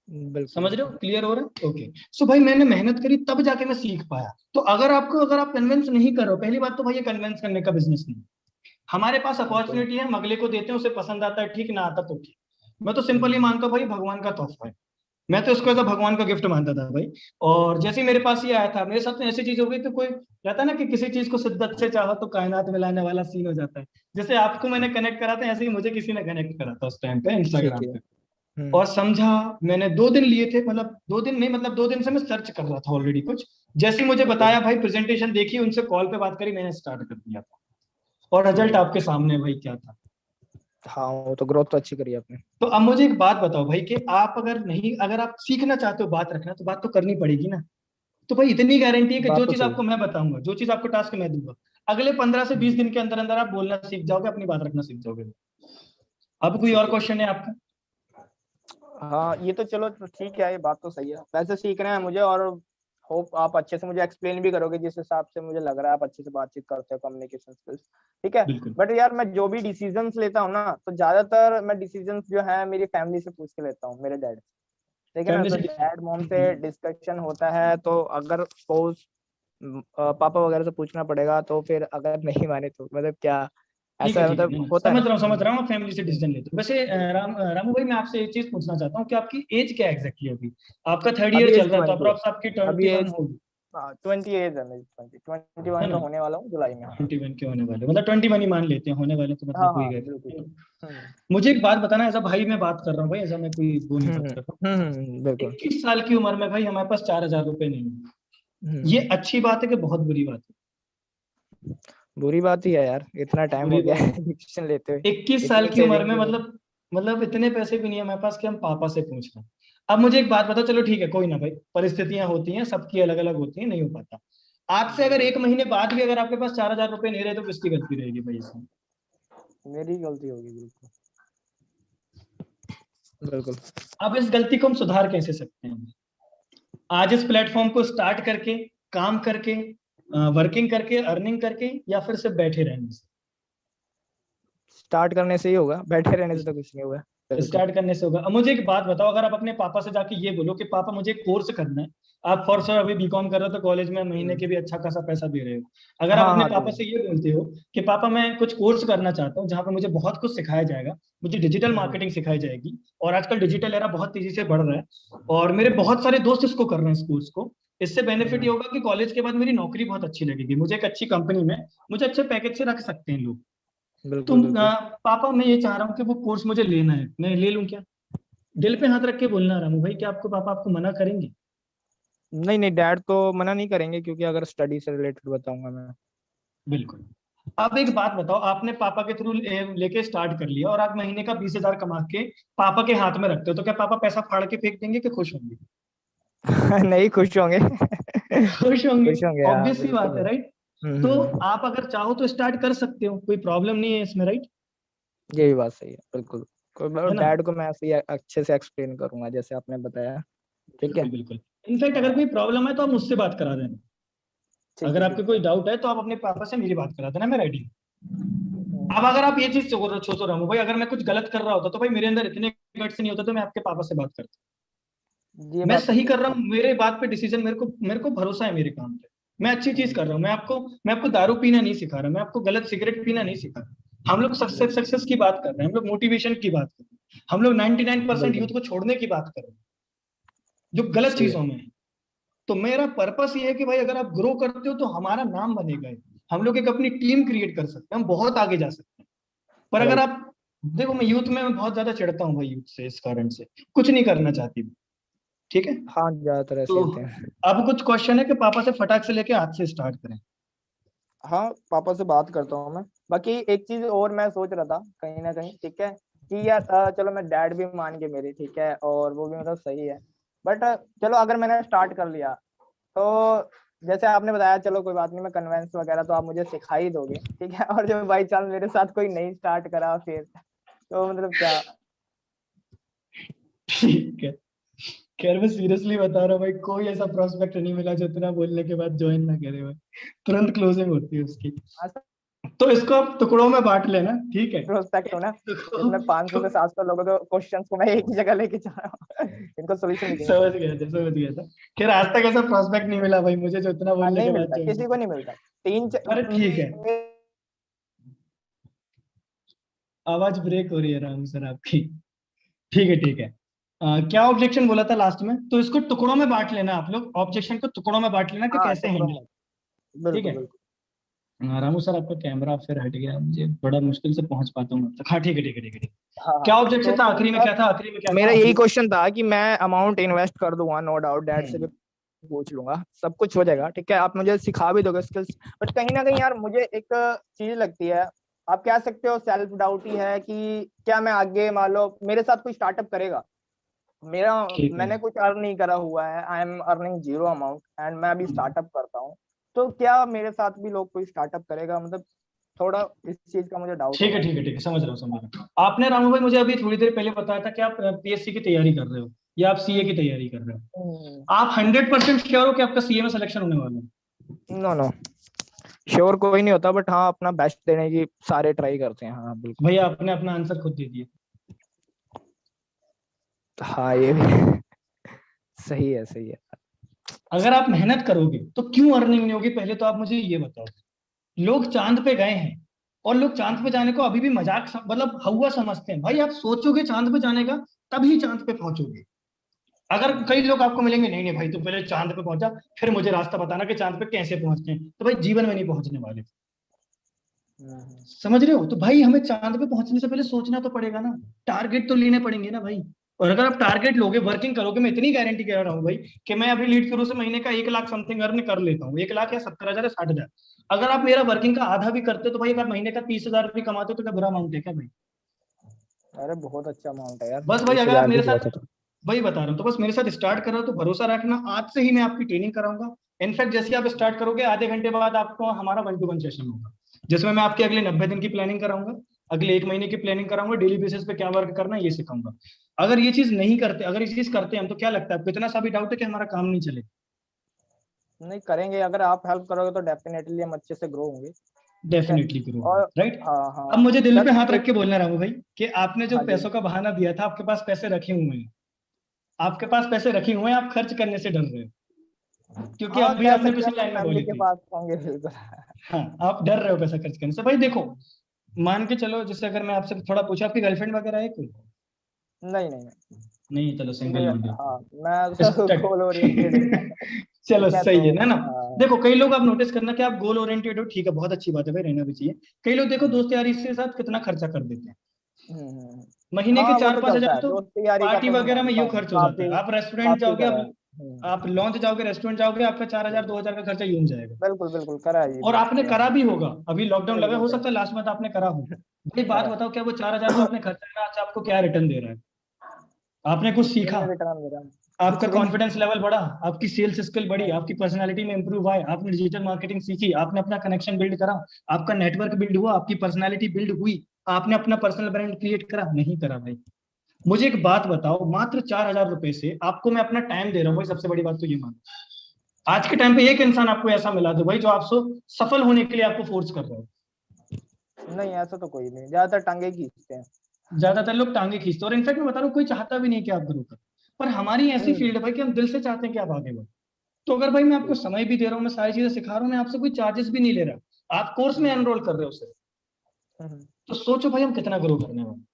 बिल्कुल समझ रहे बिल्कुल। हो? क्लियर हो रहा है? ओके। सो भाई मैंने मेहनत करी तब जाके मैं सीख पाया। तो अगर आप कन्विंस नहीं करो, पहली बात तो भाई ये कन्विंस करने का बिजनेस नहीं। हमारे पास बिल्कुल अपॉर्चुनिटी है, हम अगले को देते हैं, उसे पसंद आता है ठीक, ना आता तो ठीक। मैं तो सिंपली हम्म, मानता हूँ भाई, भगवान का तोहफा है। मैं तो इसको ऐसा भगवान का गिफ्ट मानता था भाई। और जैसे ही मेरे पास ये आया था, मेरे साथ में ऐसी चीज हो गई, तो कोई कहता है ना कि किसी चीज को शिद्दत से चाहो तो कायनात में लाने वाला सीन हो जाता है। जैसे आपको मैंने कनेक्ट करा था, ऐसे ही मुझे किसी ने कनेक्ट करा था उस टाइम पे ठीक इंस्टाग्राम है। पे। और समझा, मैंने 2 दिन लिए थे, मतलब 2 दिन नहीं, मतलब 2 दिन से मैं सर्च कर रहा था ऑलरेडी कुछ। जैसे ही मुझे ओके। बताया भाई, प्रेजेंटेशन देखी, उनसे कॉल पे बात करी, मैंने स्टार्ट कर दिया था। और सही रिजल्ट है। आपके सामने है भाई, क्या था। हाँ वो तो ग्रोथ तो अच्छी करी आपने। तो अब मुझे एक बात बताओ भाई, कि आप अगर नहीं, अगर आप सीखना चाहते हो बात रखना, तो बात तो करनी पड़ेगी ना। तो भाई इतनी गारंटी है कि बात जो तो चीज सही है। आपको मैं बताऊंगा, जो चीज आपको टास्क मैं दूंगा, अगले 15 से 20 दिन के अंदर अंदर आप बोलना सीख जाओगे, अपनी बात रखना सीख जाओगे। अब कोई और ठीक है ठीक क्वेश्चन है आपका? है। हाँ ये तो चलो तो ठीक है, ये बात तो सही है, वैसे सीखना है मुझे, और होप आप अच्छे से मुझे एक्सप्लेन भी करोगे, जिस हिसाब से मुझे लग रहा है आप अच्छे से बातचीत करते हो, कम्युनिकेशन स्किल्स ठीक है। बिल्कुल। बट यार मैं जो भी डिसीजंस लेता हूँ ना, तो ज्यादातर मैं डिसीजंस जो है मेरी फैमिली से पूछ के लेता हूँ, मेरे डैड। ठीक है ना, फैमिली तो से डैड मॉम से डिस्कशन होता है, तो अगर सपोज पापा वगैरह से पूछना पड़ेगा, तो फिर अगर नहीं माने तो मतलब क्या, ठीक है, ऐसा ठीक है, मतलब नहीं, नहीं, होता है ना। समझ रहा हूँ, फैमिली से डिसीजन लेते हो। वैसे बिल्कुल। रामू भाई, मैं आपसे एक चीज पूछना चाहता हूँ कि आपकी एज क्या एग्जैक्टली होगी? आपका थर्ड अभी ईयर चल एज रहा है, तो 20 है। अप्रोक्स आपकी अभी 21 एज होगी। 20 एज है मेरी, 20 है 21 ना? का होने वाला हूँ जुलाई में। 21 के होने वाले, मतलब 21 ही मान लेते हैं, होने वाले तो हाँ मतलब कोई हाँ गए। बिल्कुल। हम्म मुझे एक बात बताना, ऐसा भाई मैं बात कर रहा हूँ भाई, ऐसा मैं कोई वो नहीं बात कर रहा हूँ। बिल्कुल। 21 साल की उम्र में भाई हमारे पास 4,000 रुपए नहीं है। ये हम्म अच्छी बात है कि बहुत बुरी बात है? बुरी बात ही है यार, इतना टाइम हो बुरी गया बात है है। डिसीजन लेते हुए, 21 साल इतनी की उम्र सेविंग में, भी नहीं। मतलब इतने पैसे भी नहीं है हमारे पास कि हम पापा से पूछ रहे हैं। अब मुझे एक बात बताओ, चलो ठीक है, कोई ना भाई, परिस्थितियां होती हैं, सबकी अलग अलग होती हैं, नहीं हो पाता। आपसे अगर बिल्कुल 1 महीने बाद भी अगर आपके पास 4,000 रुपए नहीं रहे, तो किसकी गलती रहेगी भाई इसमें? मेरी गलती होगी, बिल्कुल बिल्कुल। अब इस गलती को हम सुधार कैसे सकते हैं? आज इस प्लेटफॉर्म को स्टार्ट करके, काम करके, वर्किंग करके, अर्निंग करके, या फिर सिर्फ बैठे रहने स्टार्ट करने से ही होगा, बैठे रहने से से? तो कुछ नहीं होगा। बिल्कुल। स्टार्ट करने से होगा। अब मुझे एक बात बताओ, अगर आप अपने पापा से जाके ये बोलो कि पापा मुझे कोर्स करना है, आप फॉर श्योर अभी बीकॉम कर रहे हो तो कॉलेज में महीने के भी अच्छा खासा पैसा दे रहे हो। अगर आप हाँ अपने हाँ पापा से ये बोलते हो कि पापा मैं कुछ कोर्स करना चाहता हूँ जहाँ पे मुझे बहुत कुछ सिखाया जाएगा, मुझे डिजिटल हम्म मार्केटिंग सिखाई जाएगी, और आजकल डिजिटल एरा बहुत तेजी से बढ़ रहा है, और मेरे बहुत सारे दोस्त इसको कर रहे हैं इस कोर्स को। इससे बेनिफिट ये हम्म, होगा कि कॉलेज के बाद मेरी नौकरी बहुत अच्छी लगेगी, मुझे एक अच्छी कंपनी में मुझे अच्छे पैकेज से रख सकते हैं लोग। तो बिल्कुल बिल्कुल। पापा मैं ये चाह रहा हूँ कि वो कोर्स मुझे लेना है, मैं ले लूँ क्या? दिल पे हाथ रख के बोलना रामू भाई, कि आपको पापा आपको मना करेंगे? नहीं नहीं, डैड तो मना नहीं करेंगे, क्योंकि अगर स्टडी से रिलेटेड बताऊंगा मैं। बिल्कुल। आप एक बात बताओ, आपने पापा के थ्रू लेके स्टार्ट कर लिया और आप महीने का 20,000 कमा के पापा के हाथ में रखते हो, तो क्या पापा पैसा फाड़ के फेंक देंगे कि खुश होंगे? नहीं, खुश होंगे। खुश होंगे। खुश होंगे, हाँ ऑब्वियस सी बात बिल्कुल। है, राइट? तो आप अगर चाहो तो स्टार्ट कर सकते हो, कोई प्रॉब्लम नहीं है इसमें, राइट? यही बात सही है, बिल्कुल। कोई है ना? डैड को मैं ऐसे ही अच्छे से एक्सप्लेन करूंगा जैसे आपने बताया। ठीक है। बिल्कुल बिल्कुल। इनफैक्ट अगर हाँ कोई प्रॉब्लम है तो आप मुझसे बात करा देना। ठीक है अगर आपके ठीक कोई है। डाउट है तो आप अपने पापा से मेरी बात करा देना, मैं रेडी हूँ। अब हम्म, अगर आप ये चीज सोचो रामू भाई, अगर मैं कुछ गलत कर रहा होता तो भाई मेरे अंदर इतने गट्स नहीं होता तो मैं आपके पापा से बात करता। ये मैं बात तो सही सही कर रहा हूँ, मेरे बात पे डिसीजन, मेरे को भरोसा है मेरे काम पे। मैं अच्छी चीज कर है। रहा हूँ। मैं आपको दारू पीना नहीं सिखा रहा, मैं आपको गलत सिगरेट पीना नहीं सिखा रहा। हम लोग सक्सेस बिल्कुल सक्सेस की बात कर रहे हैं, हम लोग मोटिवेशन की बात कर रहे हैं, हम लोग 99% बिल्कुल यूथ को छोड़ने की बात कर रहे हैं जो गलत सही है। चीजों में है। तो मेरा पर्पस ये है कि भाई अगर आप ग्रो करते हो तो हमारा नाम बनेगा, हम लोग एक अपनी टीम क्रिएट कर सकते हैं, हम बहुत आगे जा सकते हैं। पर अगर राइट। आप देखो, मैं यूथ में बहुत ज्यादा चिढ़ता हूँ भाई, यूथ से इस कारण से कुछ नहीं करना चाहती। ठीक है। हाँ ज्यादातर ऐसे तो ही होते हैं। अब कुछ क्वेश्चन है कि पापा से फटाक से लेके हाथ से स्टार्ट करें? हाँ पापा से बात करता हूँ मैं। बाकी एक चीज और मैं सोच रहा था कहीं ना कहीं, ठीक है, कि यार चलो मैं डैड भी मान के मेरी, ठीक है, और वो भी मतलब सही है, बट चलो अगर मैंने स्टार्ट कर लिया तो जैसे आपने बताया, चलो कोई बात नहीं, मैं कन्वेंस वगैरह तो आप मुझे सिखा ही दोगे, ठीक है, और जब बाई चांस मेरे साथ कोई नहीं स्टार्ट करा फिर, तो मतलब क्या। ठीक है। खैर मैं सीरियसली बता रहा हूँ भाई, कोई ऐसा प्रोस्पेक्ट नहीं मिला जो इतना बोलने के बाद ज्वाइन ना करे भाई। तुरंत क्लोजिंग होती है उसकी। तो इसको आप टुकड़ों में बांट लेना, ठीक है? प्रोस्पेक्ट हो ना, तो, जिसमें 500 तो, से 700 लोगों को क्वेश्चंस को मैं एक ही जगह लेके जा रहा हूँ। इनको सोल्यूशन नहीं चाहिए। समझ गया था। खैर आज तक ऐसा प्रोस्पेक्ट नहीं मिला भाई मुझे जो इतना हाँ बोलने नहीं के बाद मिलता, ज्वाइन किसी को करे। नहीं मिलता। तीन अरे ठीक है। मे- आवाज ब्रेक हो रही है राम सर आपकी। ठीक है। क्या ऑब्जेक्शन बोला था लास्ट में? तो इसको टुकड़ों में बांट लेना, आप लोग ऑब्जेक्शन को टुकड़ों में बांट लेना कि हाँ कैसे टुकड़ों हैंडल। में। ठीक बिल्कुल है। बिल्कुल। रामू सर आपका कैमरा फिर हट गया, मुझे बड़ा मुश्किल से पहुंच पाता हूँ अब तक। हाँ ठीक है। हाँ हाँ। क्या ऑब्जेक्शन था तो आखिरी में? सर क्या था आखिरी में? क्या था मेरा यही आखिरी में? क्वेश्चन था कि मैं अमाउंट इन्वेस्ट कर दूंगा, नो डाउट डैड से भी हम्म, पूछ लूंगा, सब कुछ हो जाएगा, ठीक है, आप मुझे सिखा भी दोगे स्किल्स, बट कहीं ना कहीं यार मुझे एक चीज लगती है, आप कह सकते हो सेल्फ डाउट ही है, कि क्या मैं आगे मान लो मेरे साथ कोई स्टार्टअप करेगा, मेरा ठीक है। मैंने कुछ अर्न नहीं करा हुआ है, I am earning zero amount and मैं अभी स्टार्टअप करता हूँ, तो क्या मेरे साथ भी लोग कोई स्टार्टअप करेगा, मतलब थोड़ा इस चीज का मुझे डाउट ठीक है होता है। ठीक है ठीक है, समझ रहा हूँ। आपने रामू भाई मुझे अभी थोड़ी देर पहले बताया था कि आप पीएससी की तैयारी कर रहे हो या आप सीए की तैयारी कर रहे हो। आप 100% श्योर हो कि आपका सीए में सिलेक्शन होने वाला है? नो नो, श्योर कोई नहीं होता, बट हाँ अपना बेस्ट देने की सारे ट्राई करते हैं, हाँ बिल्कुल। भैया आपने अपना आंसर खुद दे दिया। हाँ ये भी सही है सही है। अगर आप मेहनत करोगे तो क्यों अर्निंग नहीं होगी, पहले तो आप मुझे ये बताओ। लोग चांद पे गए हैं और लोग चांद पे जाने को अभी भी मजाक मतलब हवा समझते हैं। भाई आप सोचोगे चांद पे जाने का, तभी चांद पे पहुंचोगे। अगर कई लोग आपको मिलेंगे, नहीं नहीं भाई तुम पहले चांद पे पहुंचा फिर मुझे रास्ता बताना कि चांद पे कैसे पहुंचते हैं, तो भाई जीवन में नहीं पहुंचने वाले। हम्म, समझ रहे हो? तो भाई हमें चांद पे पहुंचने से पहले सोचना तो पड़ेगा ना, टारगेट तो लेने पड़ेंगे ना भाई। और अगर आप टारगेट लोगे, वर्किंग करोगे, मैं इतनी गारंटी कह रहा हूँ भाई कि मैं अभी लीड शुरू से महीने का 1 लाख समथिंग अर्न कर लेता हूँ, 1 लाख या 70,000 या 60,000। अगर आप मेरा वर्किंग का आधा भी करते हो तो भाई, अगर महीने का 30,000 भी कमाते हो तो क्या बुरा अमाउंट है क्या भाई? अरे बहुत अच्छा अमाउंट है यार, बस भाई अगर आप 30,000 भी मेरे बहुत साथ, है तो। वही बता रहा हूँ, तो बस मेरे साथ स्टार्ट कर रहे हो तो भरोसा रखना, आज से ही मैं आपकी ट्रेनिंग कराऊंगा। इनफैक्ट जैसे आप स्टार्ट करोगे आधे घंटे बाद आपको हमारा 1-to-1 सेशन होगा, जिसमें मैं आपके अगले 90 दिन की प्लानिंग कराऊंगा, अगले 1 महीने की प्लानिंग कराऊंगा, डेली बेसिस पे क्या वर्क करना है ये सिखाऊंगा। अगर ये चीज नहीं करते, अगर ये चीज करते हैं हम, तो क्या लगता है आपको इतना सा भी डाउट है कि हमारा काम नहीं चलेगा? नहीं करेंगे, अगर आप हेल्प करोगे तो डेफिनेटली हम अच्छे से ग्रो होंगे। ठीक है। डेफिनेटली करूंगा, और राइट? हाँ अब हाँ मुझे दिल सर पे हाथ रख एक, के बोलना रामू भाई कि आपने जो हाँ जी, पैसों का बहाना दिया था, आपके पास पैसे रखे हुए हैं, आपके पास पैसे रखे हुए हैं, आप खर्च करने से डर रहे हो, क्योंकि हाँ अभी कह आपने सकते हैं पिछली अपनी लाइन में फैमिली बोली के थी। पास होंगे बिल्कुल। हाँ, आप डर रहे हो पैसा खर्च करने से। भाई देखो, मान के चलो जैसे अगर मैं आपसे थोड़ा पूछा, आपकी गर्लफ्रेंड वगैरह है कोई? नहीं नहीं नहीं, नहीं, चलो सिंगल मेरा ढूंढ हाँ, लो। मैं तो स्टक। गोल ओरिएंटेड हूँ। चलो ठीक है सही तो है ना। हाँ। देखो कई लोग, आप नोटिस करना कि आप गोल ओरिएंटेड हो, ठीक है, बहुत अच्छी बात है भाई, रहना भी चाहिए। कई लोग देखो दोस्त यारी के साथ कितना खर्चा कर देते हैं, महीने के हाँ वो चार तो पांच चलता हजार है, तो दोस्ती यारी का पार्टी तो मैं वगैरह में मानता यूं हूँ, खर्च हो जाता काफी है। आप रेस्टोरेंट काफी जाओगे, करा आप है। आप लॉन्च जाओगे, रेस्टोरेंट जाओगे, आपका 4,000 2,000 का खर्चा यूं जाएगा। बिल्कुल बिल्कुल करा है ये और बात आपने तो करा भी होगा, अभी लॉकडाउन लगा, हो बिल्कुल सकता है लास्ट मंथ आपने करा हो। भाई बात करा बताओ, क्या वो 4,000 जो आपने खर्चा करा, आज आपको क्या रिटर्न दे रहा है? आपने कुछ कुछ भी सीखा, नहीं रिटर्न मेरा, आपका कुछ भी नहीं। कॉन्फिडेंस लेवल बढ़ा, आपकी सेल्स स्किल बढ़ी, आपकी पर्सनालिटी में इंप्रूव आए, आपने डिजिटल मार्केटिंग सीखी, आपने अपना कनेक्शन बिल्ड करा, आपका नेटवर्क बिल्ड हुआ, आपकी पर्सनालिटी बिल्ड हुई, आपने अपना पर्सनल ब्रांड क्रिएट करा? नहीं करा भाई। मुझे एक बात बताओ, मात्र 4,000 रुपए से आपको मैं अपना टाइम दे रहा हूँ भाई, सबसे बड़ी बात तो ये मानो। आज के टाइम पे एक इंसान आपको ऐसा मिला दो भाई जो आपको सफल होने के लिए आपको फोर्स कर रहा हो। नहीं ऐसा तो कोई नहीं, ज्यादातर टांगे खींचते हैं। ज्यादातर लोग टांगे खींचते हैं, और इनफैक्ट मैं बता रहा हूँ कोई चाहता भी नहीं कि आप ग्रो करो, पर हमारी ऐसी फील्ड है भाई कि हम दिल से चाहते हैं कि आप आगे बढ़ो। तो अगर भाई मैं आपको समय भी दे रहा हूँ, मैं सारी चीजें सिखा रहा हूँ, मैं आपसे कोई चार्जेस भी नहीं ले रहा, आप कोर्स में एनरोल कर रहे हो सिर्फ, तो सोचो भाई हम कितना ग्रो करने वाले।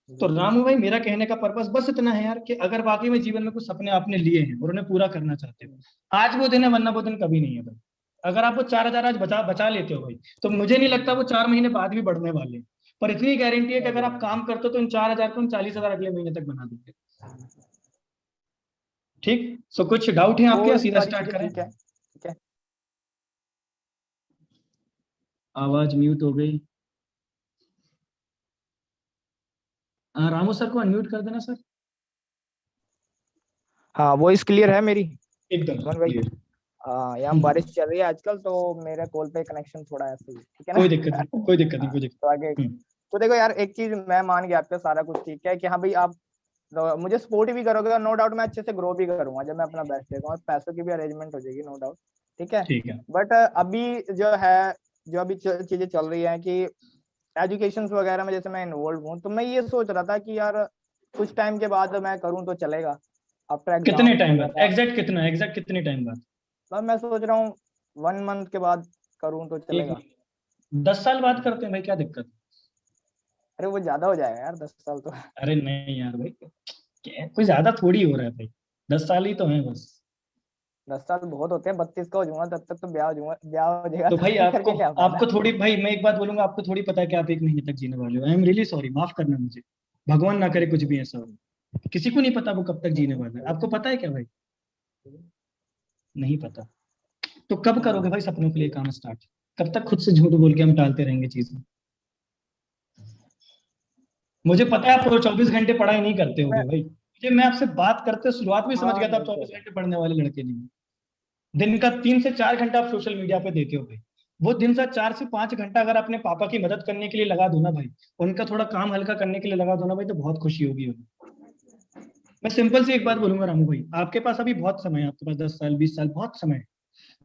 तो रामू भाई, मेरा कहने का पर्पस बस इतना है यार कि अगर वाकई में जीवन में कुछ सपने आपने लिए हैं और उन्हें पूरा करना चाहते हो, आज वो दिन है वरना वो दिन कभी नहीं है भाई। अगर आप वो 4,000 आज बचा बचा लेते हो भाई, तो मुझे नहीं लगता वो 4 महीने बाद भी बढ़ने वाले हैं। पर इतनी गारंटी है कि अगर आप काम करते हो तो इन 4,000 को हम 40,000 अगले महीने तक बना देंगे। ठीक, सो कुछ डाउट है आपके, वो या सीधा सारी स्टार्ट चीजें करें? ठीक है। आवाज म्यूट हो गई। रामू सर को अनम्यूट कर देना सर। हाँ वॉइस क्लियर है मेरी एकदम सुमन भाई? क्लियर। हाँ यहाँ बारिश चल रही है आजकल, तो मेरे कॉल पे कनेक्शन थोड़ा ऐसे ही है, ठीक है कोई ना? दिक्कत नहीं, कोई दिक्कत नहीं, हाँ, कोई दिक्कत। तो आगे तो देखो यार, एक चीज मैं मान गया आपका सारा कुछ ठीक है कि हाँ भाई आप मुझे सपोर्ट भी करोगे, और नो डाउट मैं अच्छे से ग्रो भी करूंगा जब मैं अपना बेस्ट देगा, और पैसों की भी अरेंजमेंट हो जाएगी नो डाउट, ठीक है। ठीक है। बट अभी जो है, जो अभी चीजें चल रही है कि एजुकेशन वगैरह में जैसे मैं इन्वॉल्व हूँ, तो मैं ये सोच रहा था कि यार कुछ टाइम के बाद मैं करूँ तो चलेगा, आफ्टर कितने एग्जाम्स टाइम बाद, वगैरह। एग्जैक्ट कितने टाइम बाद? तो मैं सोच रहा हूँ 1 मंथ के बाद करूँ तो एक चलेगा। 10 साल बाद करते हैं भाई, क्या दिक्कत है? अरे वो ज्यादा हो जाएगा यार, 10 साल तो। अरे नहीं यार भाई, कोई ज्यादा थोड़ी हो रहा है भाई, 10 साल ही तो है बस। 10 साल बहुत होते हैं, 32 का हो जाऊंगा तब तक तो ब्याह हो जाएगा, तो तब भाई तक आपको करके क्या फायदा। आपको थोड़ी, भाई मैं एक बात बोलूंगा, आपको थोड़ी पता है कि आप 1 महीने तक जीने वाले हो। आई एम रियली सॉरी, माफ करना मुझे, भगवान ना करे कुछ भी ऐसा हो। किसी को नहीं पता वो कब तक जीने वाला है, आपको पता है क्या भाई? नहीं पता। तो कब करोगे भाई सपनों के लिए काम स्टार्ट? कब तक खुद से झूठ बोल के हम टालते रहेंगे चीजें? मुझे पता है आप 24 घंटे पढ़ाई नहीं करते मैं होगे भाई, मैं आपसे बात करते शुरुआत में समझ हाँ गया था आप नहीं तो 24 घंटे पढ़ने वाले लड़के नहीं। दिन का 3 से 4 घंटा आप सोशल मीडिया पे देते हो भाई, वो दिन का 4 से 5 घंटा अगर अपने पापा की मदद करने के लिए लगा दो ना भाई, उनका थोड़ा काम हल्का करने के लिए लगा दो ना भाई, तो बहुत खुशी होगी उन्हें। मैं सिंपल सी एक बात बोलूंगा रामू भाई, आपके पास अभी बहुत समय है, आपके पास 10 साल 20 साल बहुत समय है।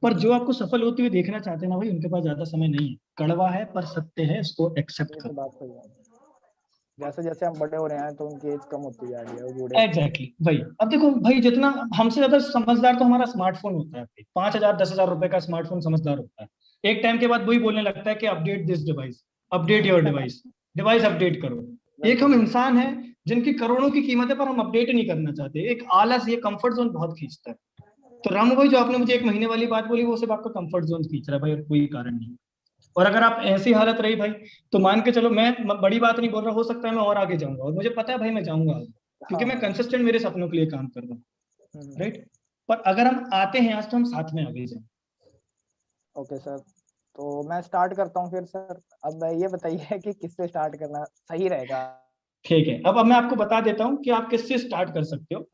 पर जो आपको सफल होते हुए देखना चाहते हैं ना भाई, उनके पास ज्यादा समय नहीं है। कड़वा है पर सत्य है, इसको एक्सेप्ट ये तो करो। बात सही है, जैसे जैसे हम बड़े हो रहे हैं तो उनकी एज कम होती जा रही है, वो बूढ़े। एग्जैक्टली भाई, अब देखो भाई, जितना हमसे ज्यादा समझदार तो हमारा स्मार्टफोन होता है भाई। 5,000 10,000 रुपए का स्मार्टफोन समझदार होता है। एक टाइम के बाद वही बोलने लगता है कि update this device, update your device, device update करो। एक बिल्कुल हम बिल्कुल। इंसान है जिनकी करोड़ों की कीमत है, पर हम अपडेट नहीं करना चाहते। एक आलस, ये कंफर्ट जोन बहुत खींचता है। तो रामू भाई, जो आपने मुझे 1 महीने वाली बात बोली, वो सिर्फ आपका कंफर्ट जोन खींच रहा है भाई, और कोई कारण नहीं। और अगर आप ऐसी हालत रही भाई, तो मान के चलो, मैं बड़ी बात नहीं बोल रहा, हो सकता है मैं और आगे जाऊंगा, और मुझे पता है भाई मैं जाऊंगा आगे, क्योंकि हाँ मैं हाँ। कंसिस्टेंट मेरे सपनों के लिए काम कर रहा हूँ। हम्म, राइट। पर अगर हम आते हैं आज, तो हम साथ में आगे जाए। ओके सर, तो मैं स्टार्ट करता हूँ फिर सर। अब ये बताइए कि किससे स्टार्ट करना सही रहेगा। ठीक है, अब मैं आपको बता देता हूँ कि आप किससे स्टार्ट कर सकते हो।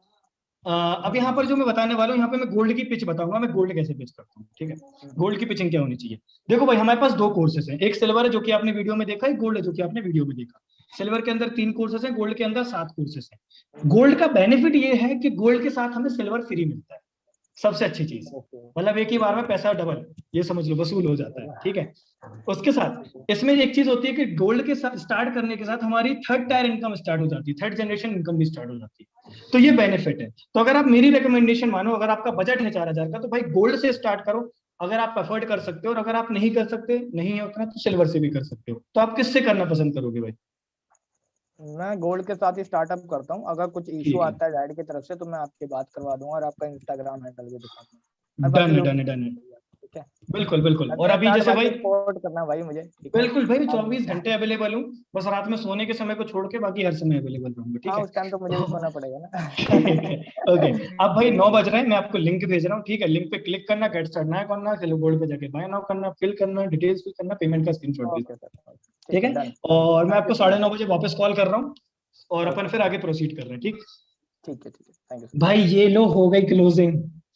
अब यहाँ पर जो मैं बताने वाला हूँ, यहाँ पे मैं गोल्ड की पिच बताऊंगा, मैं गोल्ड कैसे पिच करता हूँ, ठीक है। गोल्ड की पिचिंग क्या होनी चाहिए? देखो भाई, हमारे पास 2 कोर्सेस हैं, एक सिल्वर है जो कि आपने वीडियो में देखा, एक गोल्ड है जो कि आपने वीडियो में देखा। सिल्वर के अंदर 3 कोर्सेस हैं, गोल्ड के अंदर 7 कोर्सेस हैं। गोल्ड का बेनिफिट ये है कि गोल्ड के साथ हमें सिल्वर फ्री मिलता है, सबसे अच्छी चीज। ओके। मतलब एक ही बार में पैसा डबल, ये समझ लो, वसूल हो जाता है, ठीक है। उसके साथ इसमें एक चीज होती है कि गोल्ड के साथ स्टार्ट करने के साथ हमारी थर्ड टायर इनकम स्टार्ट हो जाती है, थर्ड जनरेशन इनकम भी स्टार्ट हो जाती है। तो ये बेनिफिट है। तो अगर आप मेरी रिकमेंडेशन मानो, अगर आपका बजट है 4,000 का, तो भाई गोल्ड से स्टार्ट करो, अगर आप अफोर्ड कर सकते हो। और अगर आप नहीं कर सकते, नहीं है उतना, तो सिल्वर से भी कर सकते हो। तो आप किससे करना पसंद करोगे भाई? मैं गोल्ड के साथ ही स्टार्टअप करता हूँ, अगर कुछ इशू ठीक है, आता है डैड की तरफ से तो मैं आपकी बात करवा दूंगा, और आपका इंस्टाग्राम हैंडल भी दिखा दूंगा, और डन बाकी है, जो डन है, डन है। ठीक है, बिल्कुल बिल्कुल। और अभी जैसे भाई रिपोर्ट करना भाई मुझे, ठीक है? बिल्कुल भाई 24 घंटे अवेलेबल हूँ, बस रात में सोने के समय को छोड़ के बाकी हर समय अवेलेबल रहूंगा, ठीक हाँ है? उस टाइम तो मुझे भी सोना पड़ेगा ना। ठीक है, ओके। अब भाई 9 बज रहे हैं, मैं आपको लिंक भेज रहा हूँ, ठीक है? लिंक पे क्लिक करना, गेट स्टार्ट नाउ करना, फिर बोर्ड पे जाके बाय नाउ करना, फिल करना, डिटेल्स फिल करना, पेमेंट का स्क्रीनशॉट ओके भेजना, सर, ठीक है? डन। और मैं थैंक यू आपको सो मच। 9:30 बजे वापस कॉल कर रहा हूँ और अपन ओके, फिर आगे प्रोसीड कर रहे हैं, ठीक? ठीक है, थैंक यू। भाई ये लो, हो गई क्लोजिंग।